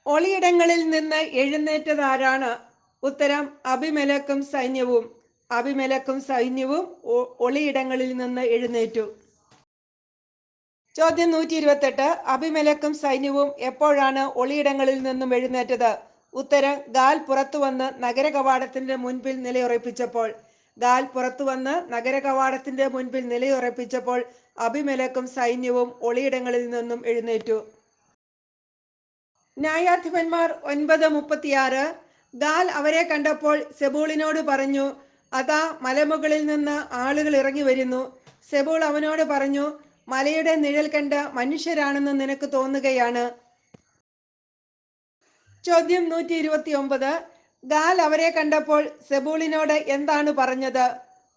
ഒളിയിടങ്ങളിൽ നിന്ന് എഴുന്നേറ്റതാരാണ്? ഉത്തരം അബിമെലെക്കും സൈന്യവും. അബിമെലെക്കും സൈന്യവും ഒളിയിടങ്ങളിൽ നിന്ന് എഴുന്നേറ്റു. ചോദ്യം 128. അബിമെലെക്കും സൈന്യവും എപ്പോഴാണ് ഒളിയിടങ്ങളിൽ നിന്നും എഴുന്നേറ്റത്? ഉത്തരം ഗാൽ പുറത്തു വന്ന് നഗര കവാടത്തിന്റെ മുൻപിൽ നിലയുറപ്പിച്ചപ്പോൾ. ഗാൽ പുറത്തു വന്ന് നഗര കവാടത്തിന്റെ മുൻപിൽ നിലയുറപ്പിച്ചപ്പോൾ അബിമെലെക്കും സൈന്യവും ഒളിയിടങ്ങളിൽ നിന്നും എഴുന്നേറ്റു. ന്യായാധിപന്മാർ 9:36. ഗാൽ അവരെ കണ്ടപ്പോൾ സെബൂളിനോട് പറഞ്ഞു, അതാ മലമുകളിൽ നിന്ന് ആളുകൾ ഇറങ്ങി വരുന്നു. സെബൂൾ അവനോട് പറഞ്ഞു, മലയുടെ നിഴൽ കണ്ട് മനുഷ്യരാണെന്ന് നിനക്ക് തോന്നുകയാണ്. ചോദ്യം 129. ഗാൽ അവരെ കണ്ടപ്പോൾ സെബൂളിനോട് എന്താണ് പറഞ്ഞത്?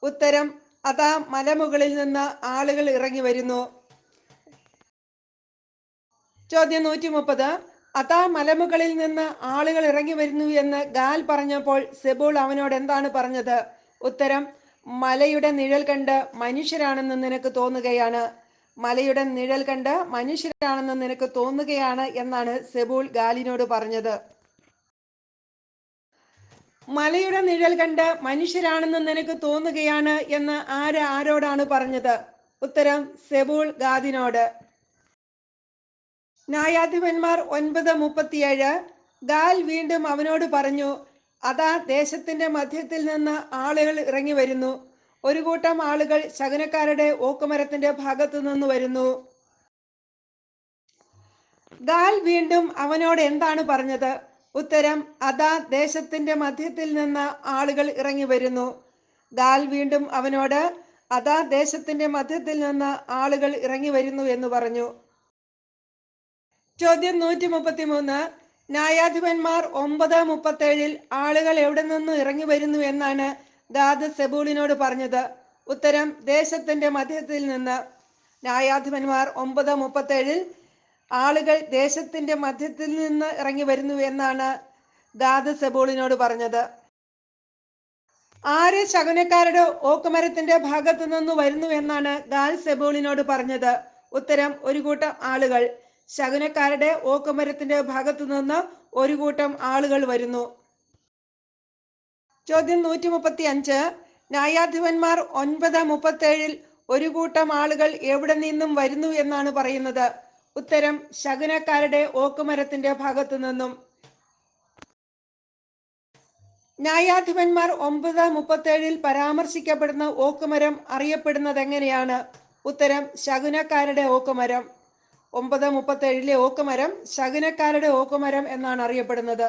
ഉത്തരം അതാ മലമുകളിൽ നിന്ന് ആളുകൾ ഇറങ്ങി വരുന്നു. ചോദ്യം 130. അതാ മലമുകളിൽ നിന്ന് ആളുകൾ ഇറങ്ങി വരുന്നു എന്ന് ഗാൽ പറഞ്ഞപ്പോൾ സെബൂൾ അവനോട് എന്താണ് പറഞ്ഞത്? ഉത്തരം മലയുടെ നിഴൽ കണ്ട് മനുഷ്യരാണെന്ന് നിനക്ക് തോന്നുകയാണ്. മലയുടെ നിഴൽ കണ്ട് മനുഷ്യരാണെന്ന് നിനക്ക് തോന്നുകയാണ് എന്നാണ് സെബൂൾ ഗാലിനോട് പറഞ്ഞത്. മലയുടെ നിഴൽ കണ്ട് മനുഷ്യരാണെന്ന് നിനക്ക് തോന്നുകയാണ് എന്ന് ആരോടാണ് പറഞ്ഞത്? ഉത്തരം സെബൂൾ ഗാദിനോട്. ന്യായാധിപന്മാർ 9:37. ഗാൽ വീണ്ടും അവനോട് പറഞ്ഞു, അതാ ദേശത്തിന്റെ മധ്യത്തിൽ നിന്ന് ആളുകൾ ഇറങ്ങി വരുന്നു. ഒരു കൂട്ടം ആളുകൾ ശകുനക്കാരുടെ ഓക്കുമരത്തിന്റെ ഭാഗത്തു നിന്ന് വരുന്നു. ഗാൽ വീണ്ടും അവനോട് എന്താണ് പറഞ്ഞത്? ഉത്തരം അതാ ദേശത്തിന്റെ മധ്യത്തിൽ നിന്ന് ആളുകൾ ഇറങ്ങി വരുന്നു. ഗാൽ വീണ്ടും അവനോട് അതാ ദേശത്തിന്റെ മധ്യത്തിൽ നിന്ന് ആളുകൾ ഇറങ്ങി വരുന്നു എന്ന് പറഞ്ഞു. ചോദ്യം 133. ന്യായാധിപന്മാർ 9:37 ആളുകൾ എവിടെ നിന്ന് ഇറങ്ങി വരുന്നു എന്നാണ് ഗാദ് സെബൂളിനോട് പറഞ്ഞത്? ഉത്തരം ദേശത്തിന്റെ മധ്യത്തിൽ നിന്ന്. ന്യായാധിപന്മാർ 9:37 ആളുകൾ ദേശത്തിന്റെ മധ്യത്തിൽ നിന്ന് ഇറങ്ങി വരുന്നു എന്നാണ് ഗാദ് സെബൂളിനോട് പറഞ്ഞത്. ആര് ശകുനക്കാരുടെ ഓക്കുമരത്തിന്റെ ഭാഗത്തു നിന്ന് വരുന്നു എന്നാണ് ഗാൽ സെബൂളിനോട് പറഞ്ഞത്? ഉത്തരം ഒരു കൂട്ടം ആളുകൾ. ശകുനക്കാരുടെ ഓക്കുമരത്തിന്റെ ഭാഗത്തു നിന്ന് ഒരു കൂട്ടം ആളുകൾ വരുന്നു. ചോദ്യം 135. ന്യായാധിപന്മാർ 9:37 ഒരു കൂട്ടം ആളുകൾ എവിടെ നിന്നും വരുന്നു എന്നാണ് പറയുന്നത്? ഉത്തരം ശകുനക്കാരുടെ ഓക്കുമരത്തിന്റെ ഭാഗത്തു നിന്നും. ന്യായാധിപന്മാർ 9:37 പരാമർശിക്കപ്പെടുന്ന ഓക്കുമരം അറിയപ്പെടുന്നത് എങ്ങനെയാണ്? ഉത്തരം ശകുനക്കാരുടെ ഓക്കുമരം. 9:37 ഓക്കുമരം ശകുനക്കാരുടെ ഓക്കുമരം എന്നാണ് അറിയപ്പെടുന്നത്.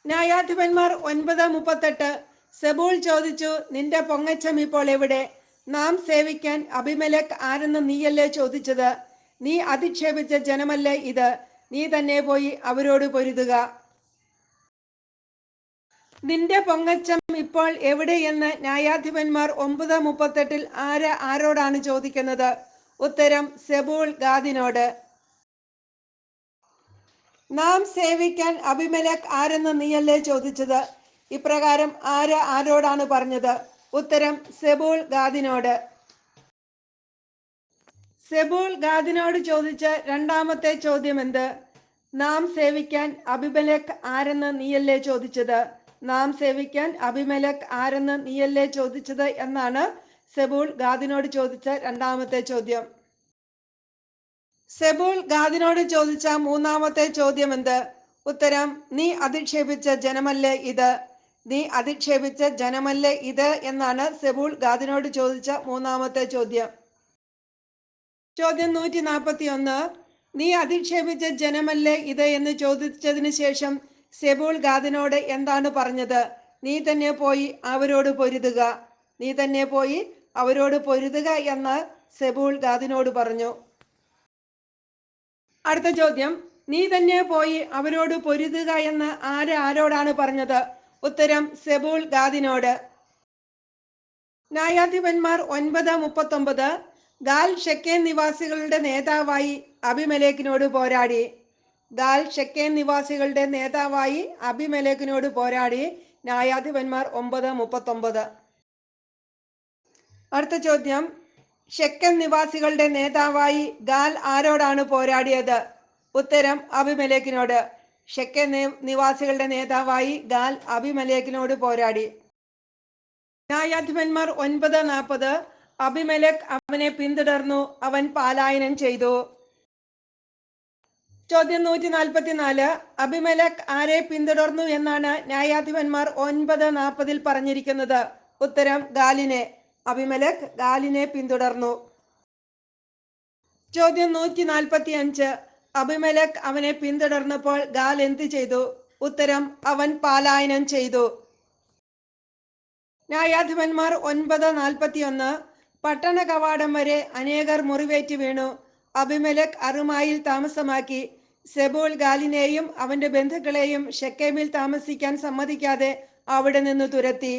ന്യായാധിപന്മാർ 9:38 സെബൂൾ ചോദിച്ചു, നിന്റെ പൊങ്ങച്ചം ഇപ്പോൾ എവിടെ? നാം സേവിക്കാൻ അബിമെലെക്ക് ആരെന്ന് നീയല്ലേ ചോദിച്ചത്? നീ അധിക്ഷേപിച്ച ജനമല്ലേ ഇത്? നീ തന്നെ പോയി അവരോട് പൊരുതുക. നിന്റെ പൊങ്ങച്ചം ഇപ്പോൾ എവിടെയെന്ന് ന്യായാധിപന്മാർ 9:38 ആരോടാണ് ചോദിക്കുന്നത്? ഉത്തരം സെബൂൾ ഗാദിനോട്. നാം സേവിക്കാൻ അബിമെലെക്ക് ആരെന്ന് നീയല്ലേ ചോദിച്ചത്? ഇപ്രകാരം ആരോടാണ് പറഞ്ഞത്? ഉത്തരം സെബൂൾ ഗാദിനോട്. സെബൂൾ ഗാദിനോട് ചോദിച്ച രണ്ടാമത്തെ ചോദ്യം എന്ത്? നാം സേവിക്കാൻ അബിമെലെക്ക് ആരെന്ന് നീയല്ലേ ചോദിച്ചത്? നാം സേവിക്കാൻ അബിമെലെക്ക് ആരെന്ന് നീയല്ലേ ചോദിച്ചത് എന്നാണ് സെബൂൾ ഗാദിനോട് ചോദിച്ച രണ്ടാമത്തെ ചോദ്യം. സെബൂൾ ഗാദിനോട് ചോദിച്ച മൂന്നാമത്തെ ചോദ്യം എന്ത്? ഉത്തരം നീ അധിക്ഷേപിച്ച ജനമല്ലേ ഇത്? നീ അധിക്ഷേപിച്ച ജനമല്ലേ ഇത് എന്നാണ് സെബൂൾ ഗാദിനോട് ചോദിച്ച മൂന്നാമത്തെ ചോദ്യം. ചോദ്യം 141. നീ അധിക്ഷേപിച്ച ജനമല്ലേ ഇത് എന്ന് ചോദിച്ചതിന് ശേഷം സെബൂൾ ഗാദിനോട് എന്താണ് പറഞ്ഞത്? നീ തന്നെ പോയി അവരോട് പൊരുതുക. നീ തന്നെ പോയി അവരോട് പൊരുതുക എന്ന് സെബൂൾ ഗാദിനോട് പറഞ്ഞു. അടുത്ത ചോദ്യം, നീ തന്നെ പോയി അവരോട് പൊരുതുക എന്ന് ആരോടാണ് പറഞ്ഞത്? ഉത്തരം സെബൂൾ ഗാദിനോട്. ന്യായാധിപന്മാർ 9:39 ഗാൽ ഷെക്കേം നിവാസികളുടെ നേതാവായി അബിമെലെക്കിനോട് പോരാടി. ഗാൽ ഷെക്കേം നിവാസികളുടെ നേതാവായി അബിമെലെക്കിനോട് പോരാടി. ന്യായാധിപന്മാർ 9:39. അടുത്ത ചോദ്യം, ഷെക്കേം നിവാസികളുടെ നേതാവായി ഗാൽ ആരോടാണ് പോരാടിയത്? ഉത്തരം അബിമേലെക്കിനോട്. ഷെക്കേം നിവാസികളുടെ നേതാവായി ഗാൽ അബിമേലെക്കിനോട് പോരാടി. ന്യായാധിപന്മാർ 9:40. അബിമേലെക്ക് അവനെ പിന്തുടർന്നു, അവൻ പലായനം ചെയ്തു. ചോദ്യം 144. അബിമേലെക്ക് ആരെ പിന്തുടർന്നു എന്നാണ് ന്യായാധിപന്മാർ 9:40 പറഞ്ഞിരിക്കുന്നത്? ഉത്തരം ഗാലിനെ. അബിമേലെക്ക് ഗാലിനെ പിന്തുടർന്നു. ചോദ്യം 145. അബിമേലെക്ക് അവനെ പിന്തുടർന്നപ്പോൾ ഗാൽ എന്ത് ചെയ്തു? ഉത്തരം അവൻ പലായനം ചെയ്തു. ന്യായാധിപന്മാർ 9:41. പട്ടണ കവാടം വരെ അനേകർ മുറിവേറ്റ് വീണു. അബിമേലെക്ക് അറുമായിൽ താമസമാക്കി. സെബൂൽ ഗാലിനെയും അവന്റെ ബന്ധുക്കളെയും ഷെക്കേമിൽ താമസിക്കാൻ സമ്മതിക്കാതെ അവിടെ നിന്ന് തുരത്തി.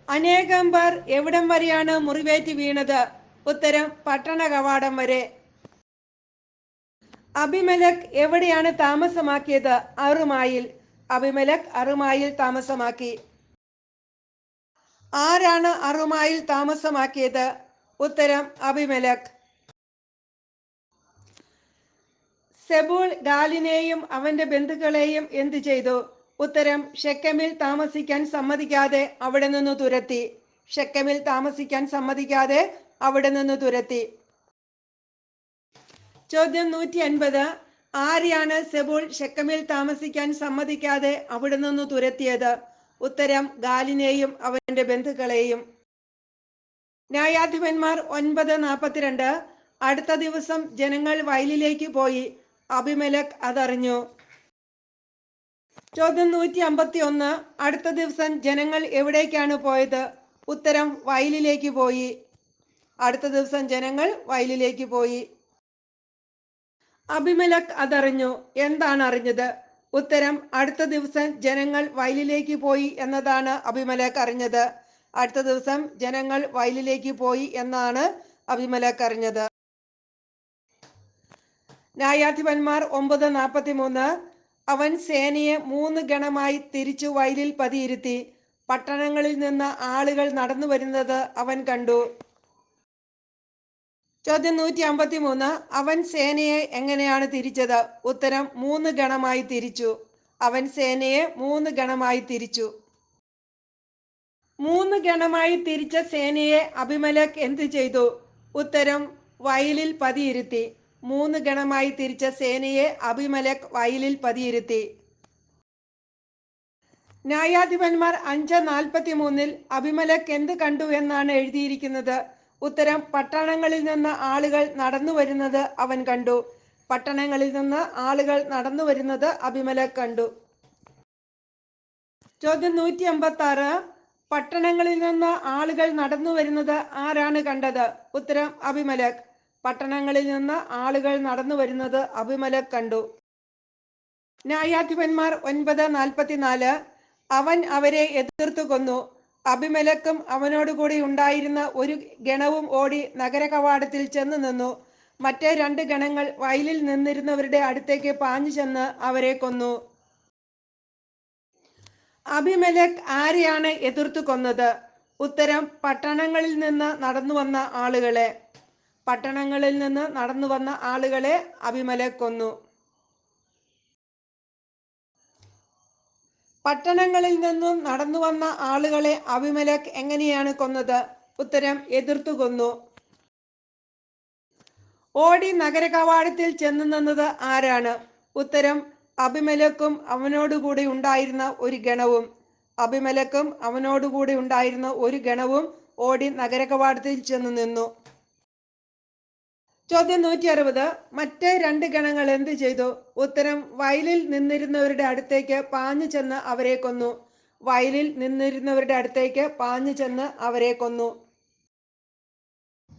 അനേകം പേർ എവിടം വരെയാണ് മുറിവേറ്റ് വീണത്? ഉത്തരം പട്ടണ കവാടം വരെ. അബിമേലെക്ക് എവിടെയാണ് താമസമാക്കിയത്? അറുമായിൽ. അബിമേലെക്ക് അറുമായിൽ താമസമാക്കി. ആരാണ് അറുമായിൽ താമസമാക്കിയത്? ഉത്തരം അബിമേലെക്ക്. സെബൂൽ ഗാലിനെയും അവന്റെ ബന്ധുക്കളെയും എന്തു ചെയ്തു? ഉത്തരം ഷെക്കേമിൽ താമസിക്കാൻ സമ്മതിക്കാതെ അവിടെ നിന്ന് തുരത്തി. ഷെക്കേമിൽ താമസിക്കാൻ സമ്മതിക്കാതെ അവിടെ നിന്ന് തുരത്തി. ചോദ്യം 150. ആരെയാണ് സെബൂൾ ഷെക്കേമിൽ താമസിക്കാൻ സമ്മതിക്കാതെ അവിടെ നിന്ന് തുരത്തിയത്? ഉത്തരം ഗാലിനെയും അവന്റെ ബന്ധുക്കളെയും. ന്യായാധിപന്മാർ 9:42. അടുത്ത ദിവസം ജനങ്ങൾ വയലിലേക്ക് പോയി. അബിമേലെക്ക് അതറിഞ്ഞു. ചോദ്യം 151. അടുത്ത ദിവസം ജനങ്ങൾ എവിടേക്കാണ് പോയത്? ഉത്തരം വയലിലേക്ക് പോയി. അടുത്ത ദിവസം ജനങ്ങൾ വയലിലേക്ക് പോയി. അബിമേലെക്ക് അതറിഞ്ഞു. എന്താണ് അറിഞ്ഞത്? ഉത്തരം അടുത്ത ദിവസം ജനങ്ങൾ വയലിലേക്ക് പോയി എന്നതാണ് അബിമേലെക്ക് അറിഞ്ഞത്. അടുത്ത ദിവസം ജനങ്ങൾ വയലിലേക്ക് പോയി എന്നാണ് അബിമേലെക്ക് അറിഞ്ഞത്. ന്യായാധിപന്മാർ 9:43. അവൻ സേനയെ 3 ഗണമായി തിരിച്ചു വയലിൽ പതിയിരുത്തി. പട്ടണങ്ങളിൽ നിന്ന് ആളുകൾ നടന്നു വരുന്നത് അവൻ കണ്ടു. ചോദ്യം 153. അവൻ സേനയെ എങ്ങനെയാണ് തിരിച്ചത്? ഉത്തരം 3 ഗണമായി തിരിച്ചു. അവൻ സേനയെ 3 ഗണമായി തിരിച്ചു. 3 ഗണമായി തിരിച്ച സേനയെ അബിമേലെക്ക് എന്ത് ചെയ്തു? ഉത്തരം വയലിൽ പതിയിരുത്തി. 3 ഗണമായി തിരിച്ച സേനയെ അബിമേലെക്ക് വയലിൽ പതിയിരുത്തി. ന്യായാധിപന്മാർ 5:43 അബിമേലെക്ക് എന്ത് കണ്ടു എന്നാണ് എഴുതിയിരിക്കുന്നത്? ഉത്തരം പട്ടണങ്ങളിൽ നിന്ന് ആളുകൾ നടന്നു വരുന്നത് അവൻ കണ്ടു. പട്ടണങ്ങളിൽ നിന്ന് ആളുകൾ നടന്നു വരുന്നത് അബിമേലെക്ക് കണ്ടു. ചോദ്യം 156. പട്ടണങ്ങളിൽ നിന്ന് ആളുകൾ നടന്നു വരുന്നത് ആരാണ് കണ്ടത്? ഉത്തരം അബിമേലെക്ക്. പട്ടണങ്ങളിൽ നിന്ന് ആളുകൾ നടന്നു വരുന്നത് അബിമേലെക്ക് കണ്ടു. ന്യായാധിപന്മാർ 9:44. അവൻ അവരെ എതിർത്തു കൊന്നു. അബിമേലെക്കും അവനോടുകൂടി ഉണ്ടായിരുന്ന ഒരു ഗണവും ഓടി നഗര കവാടത്തിൽ ചെന്ന് നിന്നു. മറ്റേ 2 ഗണങ്ങൾ വയലിൽ നിന്നിരുന്നവരുടെ അടുത്തേക്ക് പാഞ്ഞു ചെന്ന് അവരെ കൊന്നു. അബിമേലെക്ക് ആരെയാണ് എതിർത്തു കൊന്നത്? ഉത്തരം പട്ടണങ്ങളിൽ നിന്ന് നടന്നു വന്ന ആളുകളെ. പട്ടണങ്ങളിൽ നിന്ന് നടന്നു വന്ന ആളുകളെ അബിമേലെക്ക് കൊന്നു. പട്ടണങ്ങളിൽ നിന്നും നടന്നു വന്ന ആളുകളെ അബിമേലെക്ക് എങ്ങനെയാണ് കൊന്നത്? ഉത്തരം എതിർത്തു കൊന്നു. ഓടി നഗര കവാടത്തിൽ ചെന്ന് നിന്നത് ആരാണ്? ഉത്തരം അബിമേലെക്കും അവനോടുകൂടി ഉണ്ടായിരുന്ന ഒരു ഗണവും. അബിമേലെക്കും അവനോടുകൂടി ഉണ്ടായിരുന്ന ഒരു ഗണവും ഓടി നഗര കവാടത്തിൽ ചെന്ന് നിന്നു. ചോദ്യം 160. മറ്റേ 2 ഗണങ്ങൾ എന്ത് ചെയ്തു? ഉത്തരം വയലിൽ നിന്നിരുന്നവരുടെ അടുത്തേക്ക് പാഞ്ഞു ചെന്ന് അവരെ കൊന്നു. വയലിൽ നിന്നിരുന്നവരുടെ അടുത്തേക്ക് പാഞ്ഞു ചെന്ന് അവരെ കൊന്നു.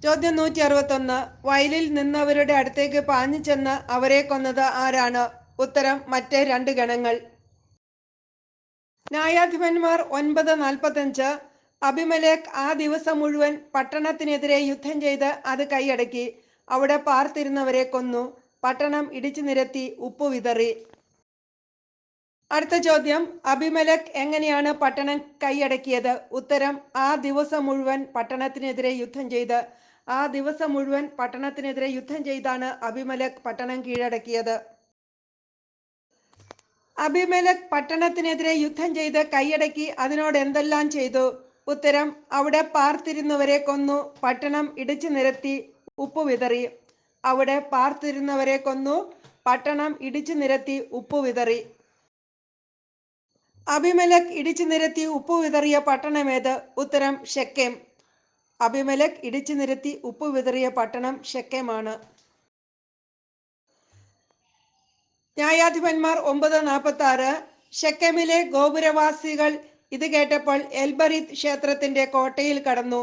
ചോദ്യം 161. വയലിൽ നിന്നവരുടെ അടുത്തേക്ക് പാഞ്ഞു ചെന്ന് അവരെ കൊന്നത് ആരാണ്? ഉത്തരം മറ്റേ 2 ഗണങ്ങൾ. ന്യായാധിപന്മാർ 9:45. അബിമേലെക്ക് ആ ദിവസം മുഴുവൻ പട്ടണത്തിനെതിരെ യുദ്ധം ചെയ്ത് അത് കൈയടക്കി. അവിടെ പാർത്തിരുന്നവരെ കൊന്നു. പട്ടണം ഇടിച്ചു നിരത്തി ഉപ്പ് വിതറി. അടുത്ത ചോദ്യം, അബിമേലെക്ക് എങ്ങനെയാണ് പട്ടണം കൈയടക്കിയത്? ഉത്തരം, ആ ദിവസം മുഴുവൻ പട്ടണത്തിനെതിരെ യുദ്ധം ചെയ്താണ് അബിമേലെക്ക് പട്ടണം കീഴടക്കിയത്. അബിമേലെക്ക് പട്ടണത്തിനെതിരെ യുദ്ധം ചെയ്ത് കൈയടക്കി അതിനോട് എന്തെല്ലാം ചെയ്തു? ഉത്തരം, അവിടെ പാർത്തിരുന്നവരെ കൊന്നു, പട്ടണം ഇടിച്ചു നിരത്തി, ഉപ്പ് വിതറി. അബിമേലെക്ക് ഇടിച്ചു നിരത്തി ഉപ്പ് വിതറിയ പട്ടണമേത്? ഉത്തരം, ഷെക്കേം. അബിമേലെക്ക് ഇടിച്ചു നിരത്തി ഉപ്പ് വിതറിയ പട്ടണം ഷെക്കേമാണ്. ന്യായാധിപന്മാർ 9:46. ഷെക്കേമിലെ ഗോപുരവാസികൾ ഇത് കേട്ടപ്പോൾ എൽബരീത്ത് ക്ഷേത്രത്തിന്റെ കോട്ടയിൽ കടന്നു.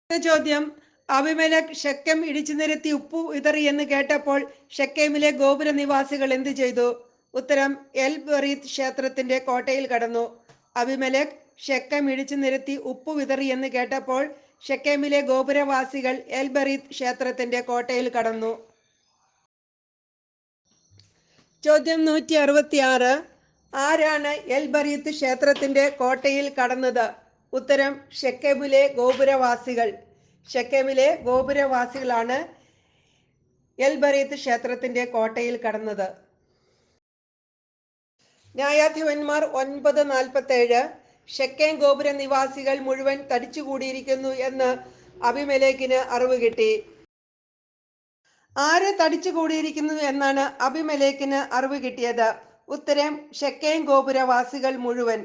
ചോദ്യം, അബിമേലെക്ക് ഷെക്കേം ഇടിച്ചു നിരത്തി ഉപ്പു വിതറി എന്ന് കേട്ടപ്പോൾ ഷെക്കേമിലെ ഗോപുര നിവാസികൾ എന്ത് ചെയ്തു? ഉത്തരം, എൽബരീത്ത് ക്ഷേത്രത്തിന്റെ കോട്ടയിൽ കടന്നു. അബിമേലെക്ക് ഷെക്കേം ഇടിച്ചു നിരത്തി ഉപ്പു വിതറി എന്ന് കേട്ടപ്പോൾ ഷെക്കേമിലെ ഗോപുരവാസികൾ എൽബരീത്ത് ക്ഷേത്രത്തിന്റെ കോട്ടയിൽ കടന്നു. ചോദ്യം 166. ആരാണ് എൽബരീത്ത് ക്ഷേത്രത്തിന്റെ കോട്ടയിൽ കടന്നത്? ഉത്തരം, ഷെക്കേമിലെ ഗോപുരവാസികളാണ് എൽബരീത്ത് ക്ഷേത്രത്തിന്റെ കോട്ടയിൽ കടന്നത്. ന്യായാധിപന്മാർ 9:47. ഷെക്കേം ഗോപുര നിവാസികൾ മുഴുവൻ തടിച്ചുകൂടിയിരിക്കുന്നു എന്ന് അബിമേലെക്കിന് അറിവ് കിട്ടി. ആര് തടിച്ചുകൂടിയിരിക്കുന്നു എന്നാണ് അബിമേലെക്കിന് അറിവ് കിട്ടിയത്? ഉത്തരം, ഷെക്കേം ഗോപുരവാസികൾ മുഴുവൻ.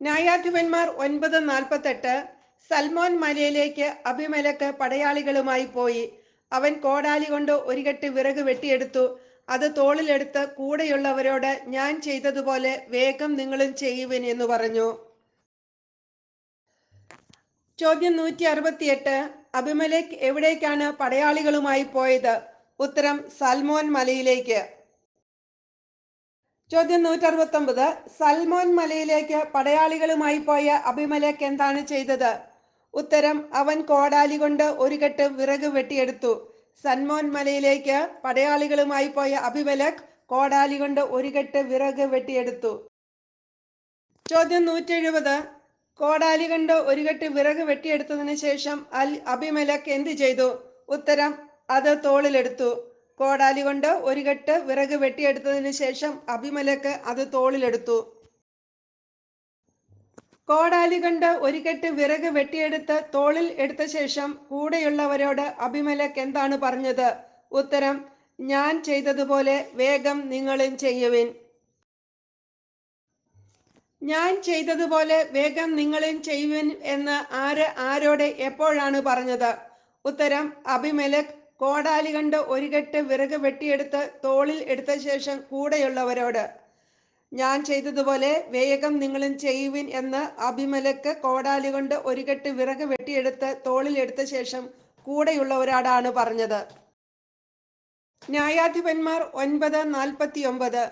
ന്യായാധിപന്മാർ 9:48. സൽമോൻ മലയിലേക്ക് അബിമേലെക്ക് പടയാളികളുമായി പോയി. അവൻ കോടാലി കൊണ്ട് ഒരു കെട്ട് വിറക് വെട്ടിയെടുത്തു. അത് തോളിലെടുത്ത് കൂടെയുള്ളവരോട്, ഞാൻ ചെയ്തതുപോലെ വേഗം നിങ്ങളും ചെയ്യുവിൻ എന്ന് പറഞ്ഞു. ചോദ്യം 168. അബിമേലെക്ക് എവിടേക്കാണ് പടയാളികളുമായി പോയത്? ഉത്തരം, സൽമോൻ മലയിലേക്ക്. ചോദ്യം 169. സൽമോൻ മലയിലേക്ക് പടയാളികളുമായി പോയ അബിമേലെക്ക് എന്താണ് ചെയ്തത്? ഉത്തരം, അവൻ കോടാലി കൊണ്ട് ഒരു കെട്ട് വിറക് വെട്ടിയെടുത്തു. സൽമോൻ മലയിലേക്ക് പടയാളികളുമായി പോയ അബിമേലെക്ക് കോടാലി കൊണ്ട് ഒരു കെട്ട് വിറക് വെട്ടിയെടുത്തു. ചോദ്യം 170. കോടാലി കൊണ്ട് ഒരു കെട്ട് വിറക് വെട്ടിയെടുത്തതിന് ശേഷം അബിമേലെക്ക് എന്ത് ചെയ്തു? ഉത്തരം, അത് തോളിലെടുത്തു. കോടാലി കൊണ്ട് ഒരു കെട്ട് വിറക് വെട്ടിയെടുത്തതിന് ശേഷം അബിമേലെക്ക് അത് തോളിലെടുത്തു. കോടാലി കൊണ്ട് ഒരു കെട്ട് വിറക് വെട്ടിയെടുത്ത് തോളിൽ എടുത്ത ശേഷം കൂടെയുള്ളവരോട് അബിമേലെക്ക് എന്താണ് പറഞ്ഞത്? ഉത്തരം, ഞാൻ ചെയ്തതുപോലെ വേഗം നിങ്ങളും ചെയ്യുവിൻ. ഞാൻ ചെയ്തതുപോലെ വേഗം നിങ്ങളും ചെയ്യുവിൻ എന്ന് ആരോട് എപ്പോഴാണ് പറഞ്ഞത്? ഉത്തരം, അബിമേലെക്ക് കോടാലി കൊണ്ട് ഒരു കെട്ട് വിറക് വെട്ടിയെടുത്ത് തോളിൽ എടുത്ത ശേഷം കൂടെയുള്ളവരോട്. ഞാൻ ചെയ്തതുപോലെ വേഗം നിങ്ങളും ചെയ്യുവിൻ എന്ന് അബിമേലെക്ക് കോടാലി കൊണ്ട് ഒരു കെട്ട് വിറക് വെട്ടിയെടുത്ത് തോളിൽ എടുത്ത ശേഷം കൂടെയുള്ളവരോടാണ് പറഞ്ഞത്. ന്യായാധിപന്മാർ 9:49.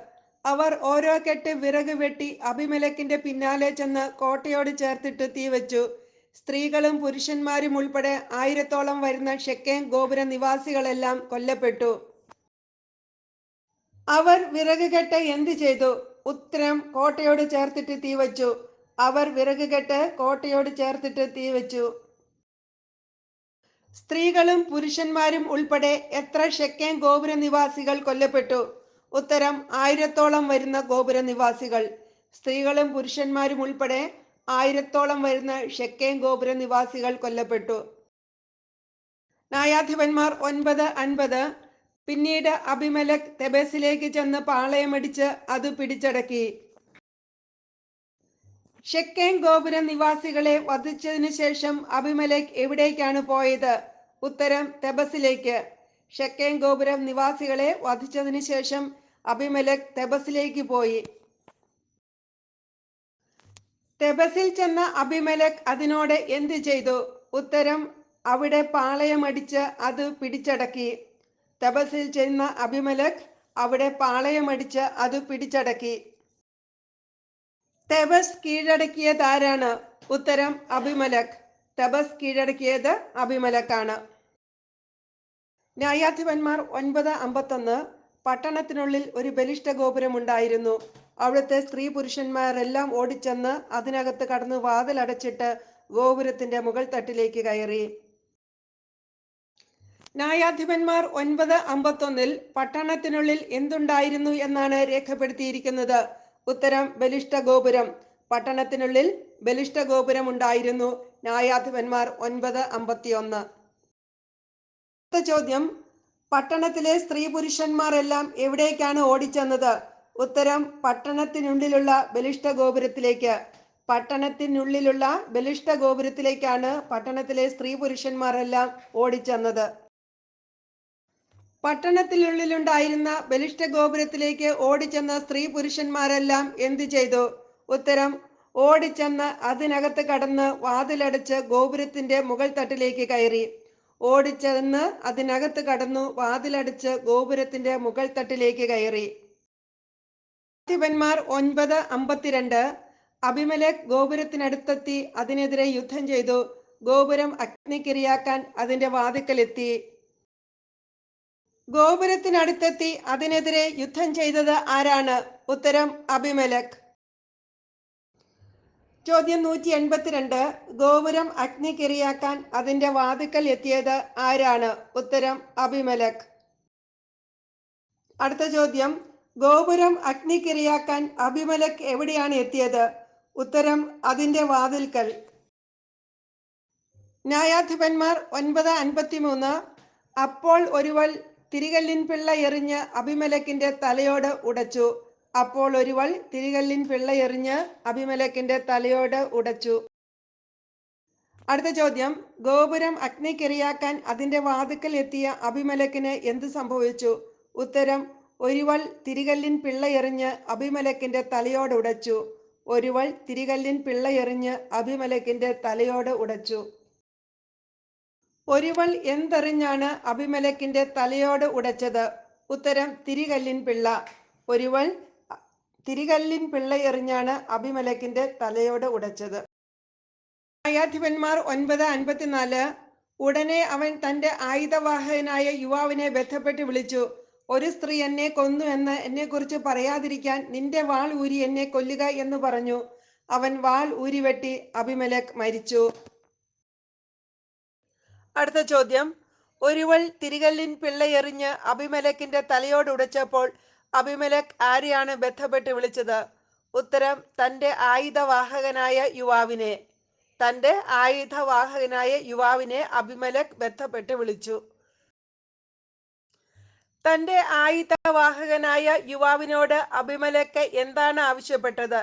അവർ ഓരോ കെട്ട് വിറക് വെട്ടി അബിമേലെക്കിന്റെ പിന്നാലെ ചെന്ന് കോട്ടയോട് ചേർത്തിട്ട് തീവച്ചു. സ്ത്രീകളും പുരുഷന്മാരും ഉൾപ്പെടെ 1000-ഓളം വരുന്ന ഷെക്കേം ഗോപുര നിവാസികളെല്ലാം കൊല്ലപ്പെട്ടു. അവർ വിറക് കെട്ട് എന്ത് ചെയ്തു? ഉത്തരം, കോട്ടയോട് ചേർത്തിട്ട് തീവച്ചു. സ്ത്രീകളും പുരുഷന്മാരും ഉൾപ്പെടെ എത്ര ഷെക്കേം ഗോപുര നിവാസികൾ കൊല്ലപ്പെട്ടു? ഉത്തരം, 1000-ഓളം വരുന്ന ഗോപുര നിവാസികൾ. സ്ത്രീകളും പുരുഷന്മാരും ഉൾപ്പെടെ 1000-ഓളം വരുന്ന ഷെക്കേം ഗോപുര നിവാസികൾ കൊല്ലപ്പെട്ടു. ന്യായാധിപന്മാർ 9:50. പിന്നീട് അബിമേലെക്ക് തെബേസിലേക്ക് ചെന്ന് പാളയമടിച്ച് അത് പിടിച്ചടക്കി. ഷെക്കേം ഗോപുര നിവാസികളെ വധിച്ചതിനു ശേഷം അബിമേലെക്ക് എവിടേക്കാണ് പോയത്? ഉത്തരം, തെബസിലേക്ക്. ഷെക്കേം ഗോപുര നിവാസികളെ വധിച്ചതിനു ശേഷം അബിമേലെക്ക് തെബസിലേക്ക് പോയി. തെബസിൽ ചെന്ന അബിമേലെക്ക് അതിനോട് എന്ത് ചെയ്തു? ഉത്തരം, അവിടെ പാളയമടിച്ച് അത് പിടിച്ചടക്കി. തെബസിൽ ചെന്ന അബിമേലെക്ക് അവിടെ പാളയമടിച്ച് അത് പിടിച്ചടക്കി. തെബസ് കീഴടക്കിയത് ആരാണ്? ഉത്തരം, അബിമേലെക്ക്. തെബസ് കീഴടക്കിയത് അബിമേലെക്കാണ്. ന്യായാധിപന്മാർ 9:51. പട്ടണത്തിനുള്ളിൽ ഒരു ബലിഷ്ഠ ഗോപുരമുണ്ടായിരുന്നു. അവിടുത്തെ സ്ത്രീ പുരുഷന്മാരെല്ലാം ഓടിച്ചെന്ന് അതിനകത്ത് കടന്ന് വാതിലടച്ചിട്ട് ഗോപുരത്തിന്റെ മുകൾ തട്ടിലേക്ക് കയറി. ന്യായാധിപന്മാർ 9:51 പട്ടണത്തിനുള്ളിൽ എന്തുണ്ടായിരുന്നു എന്നാണ് രേഖപ്പെടുത്തിയിരിക്കുന്നത്? ഉത്തരം ബലിഷ്ഠ ഗോപുരം. പട്ടണത്തിനുള്ളിൽ ബലിഷ്ഠ ഗോപുരം ഉണ്ടായിരുന്നു. ന്യായാധിപന്മാർ 9:51. അടുത്ത ചോദ്യം, പട്ടണത്തിലെ സ്ത്രീ പുരുഷന്മാർ എല്ലാം എവിടേക്കാണ് ഓടിച്ചെന്നത്? ഉത്തരം പട്ടണത്തിനുള്ളിലുള്ള ബലിഷ്ഠ ഗോപുരത്തിലേക്ക്. പട്ടണത്തിനുള്ളിലുള്ള ബലിഷ്ഠ ഗോപുരത്തിലേക്കാണ് പട്ടണത്തിലെ സ്ത്രീ പുരുഷന്മാരെല്ലാം ഓടിച്ചെന്നത്. പട്ടണത്തിനുള്ളിലുണ്ടായിരുന്ന ബലിഷ്ഠ ഗോപുരത്തിലേക്ക് ഓടിച്ചെന്ന സ്ത്രീ പുരുഷന്മാരെല്ലാം എന്തു ചെയ്തു? ഉത്തരം ഓടിച്ചെന്ന് അതിനകത്ത് കടന്ന് വാതിലടച്ച് ഗോപുരത്തിന്റെ മുകൾ തട്ടിലേക്ക് കയറി. ഓടിച്ചെന്ന് അതിനകത്ത് കടന്നു വാതിലടച്ച് ഗോപുരത്തിന്റെ മുകൾ തട്ടിലേക്ക് കയറി. ന്യായാധിപന്മാർ 9:52 അബിമേലെക്ക് ഗോപുരത്തിനടുത്തെത്തി അതിനെതിരെ യുദ്ധം ചെയ്തു. ഗോപുരം അഗ്നിക്കിരയാക്കാൻ അതിന്റെ വാതിക്കലെത്തി. ഗോപുരത്തിനടുത്തെത്തി അതിനെതിരെ യുദ്ധം ചെയ്തത് ആരാണ്? ഉത്തരം അബിമേലെക്ക്. ചോദ്യം 182. ഗോപുരം അഗ്നിക്കിരയാക്കാൻ അതിന്റെ വാതിക്കൽ എത്തിയത് ആരാണ്? ഉത്തരം അബിമേലെക്ക്. അടുത്ത ചോദ്യം, ഗോപുരം അഗ്നിക്കിരയാക്കാൻ അബിമേലെക്ക് എവിടെയാണ് എത്തിയത്? ഉത്തരം അതിന്റെ വാതിൽക്കൽ. ന്യായാധിപന്മാർ 9:53 അപ്പോൾ ഒരുവൾ തിരികല്ലിൻ പിള്ള എറിഞ്ഞ് അബിമേലെക്കിന്റെ തലയോട് ഉടച്ചു. അപ്പോൾ ഒരുവൾ തിരികല്ലിൻ പിള്ള എറിഞ്ഞ് അബിമേലെക്കിന്റെ തലയോട് ഉടച്ചു. അടുത്ത ചോദ്യം, ഗോപുരം അഗ്നിക്കിരയാക്കാൻ അതിന്റെ വാതിക്കൽ എത്തിയ അബിമേലെക്കിന് എന്ത് സംഭവിച്ചു? ഉത്തരം ഒരുവൾ തിരികല്ലിൻ പിള്ള എറിഞ്ഞ് അബിമേലെക്കിന്റെ തലയോട് ഉടച്ചു. ഒരുവൾ തിരികല്ലിൻ പിള്ള എറിഞ്ഞ് അബിമേലെക്കിന്റെ തലയോട് ഉടച്ചു. ഒരുവൾ എന്തെറിഞ്ഞാണ് അബിമേലെക്കിന്റെ തലയോട് ഉടച്ചത്? ഉത്തരം തിരികല്ലിൻ പിള്ള. ഒരുവൾ തിരികല്ലിൻ പിള്ള എറിഞ്ഞാണ് അബിമേലെക്കിന്റെ തലയോട് ഉടച്ചത്. ന്യായാധിപന്മാർ 9:54 ഉടനെ അവൻ തന്റെ ആയുധവാഹകനായ യുവാവിനെ ബന്ധപ്പെട്ട് വിളിച്ചു. ഒരു സ്ത്രീ എന്നെ കൊന്നു എന്ന് എന്നെക്കുറിച്ച് പറയാതിരിക്കാൻ നിന്റെ വാൾ ഊരി എന്നെ കൊല്ലുക എന്ന് പറഞ്ഞു. അവൻ വാൾ ഊരിവെട്ടി. അബിമേലെക്ക് മരിച്ചു. അടുത്ത ചോദ്യം, ഒരുവൾ തിരികല്ലിൻ പിള്ള എറിഞ്ഞ് അബിമേലെക്കിന്റെ തലയോട് ഉടച്ചപ്പോൾ അബിമേലെക്ക് ആരെയാണ് ബന്ധപ്പെട്ട് വിളിച്ചത്? ഉത്തരം തന്റെ ആയുധവാഹകനായ യുവാവിനെ. തന്റെ ആയുധവാഹകനായ യുവാവിനെ അബിമേലെക്ക് ബന്ധപ്പെട്ട് വിളിച്ചു. തന്റെ ആയുധവാഹകനായ യുവാവിനോട് അബിമേലെക്ക് എന്താണ് ആവശ്യപ്പെട്ടത്?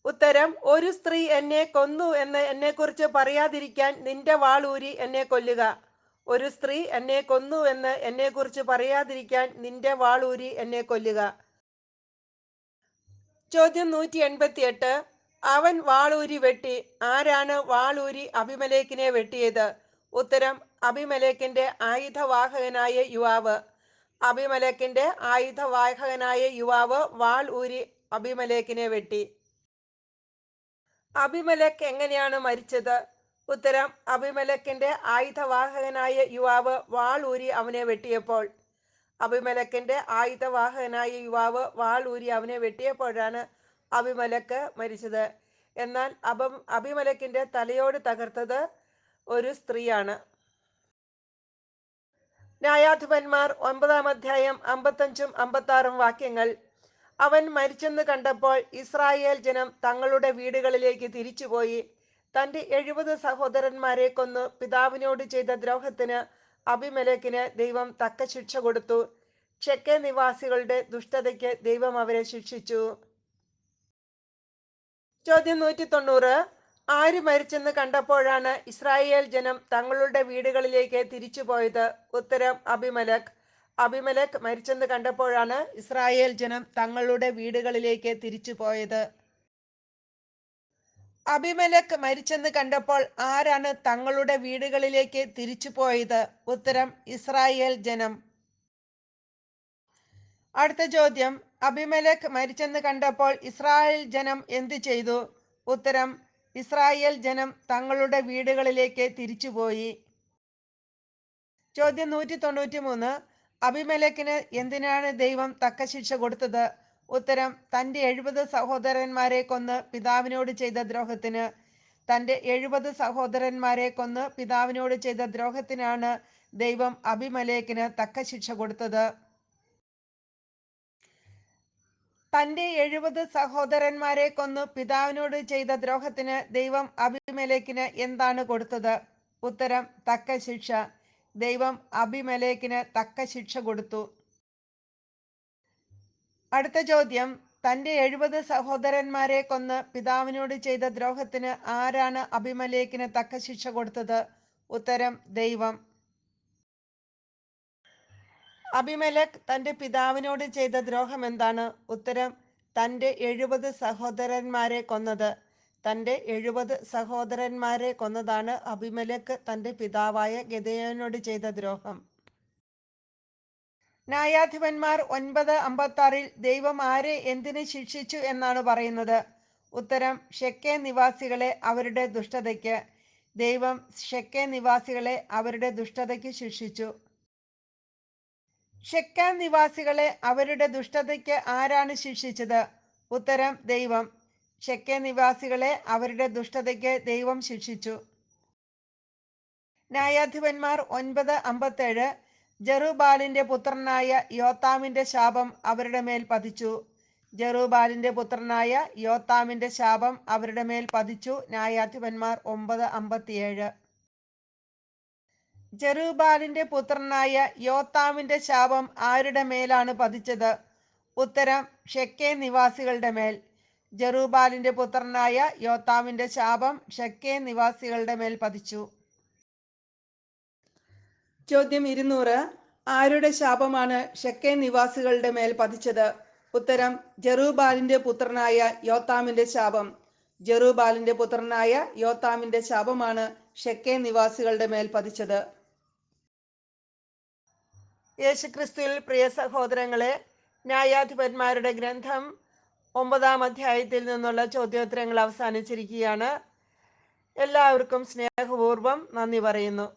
ഉത്തരം ഒരു സ്ത്രീ എന്നെ കൊന്നു എന്ന് എന്നെക്കുറിച്ച് പറയാതിരിക്കാൻ നിന്റെ വാൾ ഊരി എന്നെ കൊല്ലുക. ഒരു സ്ത്രീ എന്നെ കൊന്നു എന്ന് എന്നെക്കുറിച്ച് പറയാതിരിക്കാൻ നിന്റെ വാൾ ഊരി എന്നെ കൊല്ലുക. ചോദ്യം 188 അവൻ വാളൂരി വെട്ടി. ആരാണ് വാളൂരി അബിമേലെക്കിനെ വെട്ടിയത്? ഉത്തരം അബിമേലെക്കിന്റെ ആയുധവാഹകനായ യുവാവ്. അബിമേലെക്കിന്റെ ആയുധവാഹകനായ യുവാവ് വാൾ ഊരി അബിമേലെക്കിനെ വെട്ടി. അബിമേലെക്ക് എങ്ങനെയാണ് മരിച്ചത്? ഉത്തരം അബിമേലെക്കിന്റെ ആയുധവാഹകനായ യുവാവ് വാൾ ഊരി അവനെ വെട്ടിയപ്പോൾ. അബിമേലെക്കിന്റെ ആയുധവാഹകനായ യുവാവ് വാൾ ഊരി അവനെ വെട്ടിയപ്പോഴാണ് അബിമേലെക്ക് മരിച്ചത്. എന്നാൽ അബിമേലെക്കിന്റെ തലയോട് തകർത്തത് ഒരു സ്ത്രീയാണ്. ന്യായാധിപന്മാർ 9-ാം അധ്യായം 55-56 വാക്യങ്ങൾ. അവൻ മരിച്ചെന്ന് കണ്ടപ്പോൾ ഇസ്രായേൽ ജനം തങ്ങളുടെ വീടുകളിലേക്ക് തിരിച്ചുപോയി. തന്റെ 70 സഹോദരന്മാരെ കൊന്നു പിതാവിനോട് ചെയ്ത ദ്രോഹത്തിന് അബിമേലെക്കിന് ദൈവം തക്ക ശിക്ഷ കൊടുത്തു. ഷെക്കേം നിവാസികളുടെ ദുഷ്ടതയ്ക്ക് ദൈവം അവരെ ശിക്ഷിച്ചു. ചോദ്യം 190 ആര് മരിച്ചെന്ന് കണ്ടപ്പോഴാണ് ഇസ്രായേൽ ജനം തങ്ങളുടെ വീടുകളിലേക്ക് തിരിച്ചുപോയത്? ഉത്തരം അബിമേലെക്ക്. അബിമേലെക്ക് മരിച്ചെന്ന് കണ്ടപ്പോഴാണ് ഇസ്രായേൽ ജനം തങ്ങളുടെ വീടുകളിലേക്ക് തിരിച്ചുപോയത്. അബിമേലെക്ക് മരിച്ചെന്ന് കണ്ടപ്പോൾ ആരാണ് തങ്ങളുടെ വീടുകളിലേക്ക് തിരിച്ചുപോയത്? ഉത്തരം ഇസ്രായേൽ ജനം. അടുത്ത ചോദ്യം, അബിമേലെക്ക് മരിച്ചെന്ന് കണ്ടപ്പോൾ ഇസ്രായേൽ ജനം എന്ത് ചെയ്തു? ഉത്തരം ഇസ്രായേൽ ജനം തങ്ങളുടെ വീടുകളിലേക്ക് തിരിച്ചുപോയി. ചോദ്യം 193 അബിമേലെക്കിന് എന്തിനാണ് ദൈവം തക്ക ശിക്ഷ കൊടുത്തത്? ഉത്തരം: തന്റെ 70 സഹോദരന്മാരെ കൊന്ന് പിതാവിനോട് ചെയ്ത ദ്രോഹത്തിന്. തന്റെ 70 സഹോദരന്മാരെ കൊന്ന് പിതാവിനോട് ചെയ്ത ദ്രോഹത്തിനാണ് ദൈവം അബിമേലെക്കിന് തക്ക ശിക്ഷ കൊടുത്തത്. തന്റെ 70 സഹോദരന്മാരെ കൊന്നു പിതാവിനോട് ചെയ്ത ദ്രോഹത്തിന് ദൈവം അബിമേലെക്കിന് എന്താണ് കൊടുത്തത്? ഉത്തരം: തക്ക ശിക്ഷ. ദൈവം അബിമേലെക്കിന് തക്ക ശിക്ഷ കൊടുത്തു. അടുത്ത ചോദ്യം: തന്റെ 70 സഹോദരന്മാരെ കൊന്ന് പിതാവിനോട് ചെയ്ത ദ്രോഹത്തിന് ആരാണ് അബിമേലെക്കിന് തക്ക ശിക്ഷ കൊടുത്തത്? ഉത്തരം: ദൈവം. അബിമേലെക്ക് തന്റെ പിതാവിനോട് ചെയ്ത ദ്രോഹം എന്താണ്? ഉത്തരം: തന്റെ 70 സഹോദരന്മാരെ കൊന്നത്. തന്റെ 70 സഹോദരന്മാരെ കൊന്നതാണ് അബിമേലെക്ക് തന്റെ പിതാവായ ഗിദെയോനോട് ചെയ്ത ദ്രോഹം. ന്യായാധിപന്മാർ 9:56 ദൈവം ആരെ എന്തിന് ശിക്ഷിച്ചു എന്നാണ് പറയുന്നത്? ഉത്തരം: ശെഖേം നിവാസികളെ അവരുടെ ദുഷ്ടതയ്ക്ക്. ദൈവം ശെഖേം നിവാസികളെ അവരുടെ ദുഷ്ടതയ്ക്ക് ശിക്ഷിച്ചു. ശെഖേം നിവാസികളെ അവരുടെ ദുഷ്ടതയ്ക്ക് ആരാണ് ശിക്ഷിച്ചത്? ഉത്തരം: ദൈവം. ശെഖേം നിവാസികളെ അവരുടെ ദുഷ്ടതയ്ക്ക് ദൈവം ശിക്ഷിച്ചു. ന്യായാധിപന്മാർ 9:57 ജെറുബ്ബാലിന്റെ പുത്രനായ യോത്താമിന്റെ ശാപം അവരുടെ മേൽ പതിച്ചു. ജെറുബ്ബാലിന്റെ പുത്രനായ യോത്താമിന്റെ ശാപം അവരുടെ മേൽ പതിച്ചു. ന്യായാധിപന്മാർ 9:57. ജെറുബ്ബാലിന്റെ പുത്രനായ യോത്താമിന്റെ ശാപം ആരുടെ മേലാണ് പതിച്ചത്? ഉത്തരം: ശെഖേം നിവാസികളുടെ മേൽ. ജെറുബ്ബാലിന്റെ പുത്രനായ യോത്താമിന്റെ ശാപം ശെഖേം നിവാസികളുടെ മേൽ പതിച്ചു. ചോദ്യം 200. ആരുടെ ശാപമാണ് ശെഖേം നിവാസികളുടെ മേൽ പതിച്ചത്? ഉത്തരം: ജെറുബ്ബാലിന്റെ പുത്രനായ യോത്താമിന്റെ ശാപം. ജെറുബ്ബാലിന്റെ പുത്രനായ യോത്താമിന്റെ ശാപമാണ് ശെഖേം നിവാസികളുടെ മേൽ പതിച്ചത്. യേശുക്രിസ്തുവിൽ പ്രിയ സഹോദരങ്ങളെ, ന്യായാധിപന്മാരുടെ ഗ്രന്ഥം 9-ാം അധ്യായത്തിൽ നിന്നുള്ള ചോദ്യോത്തരങ്ങൾ അവസാനിച്ചിരിക്കുകയാണ്. എല്ലാവർക്കും സ്നേഹപൂർവ്വം നന്ദി പറയുന്നു.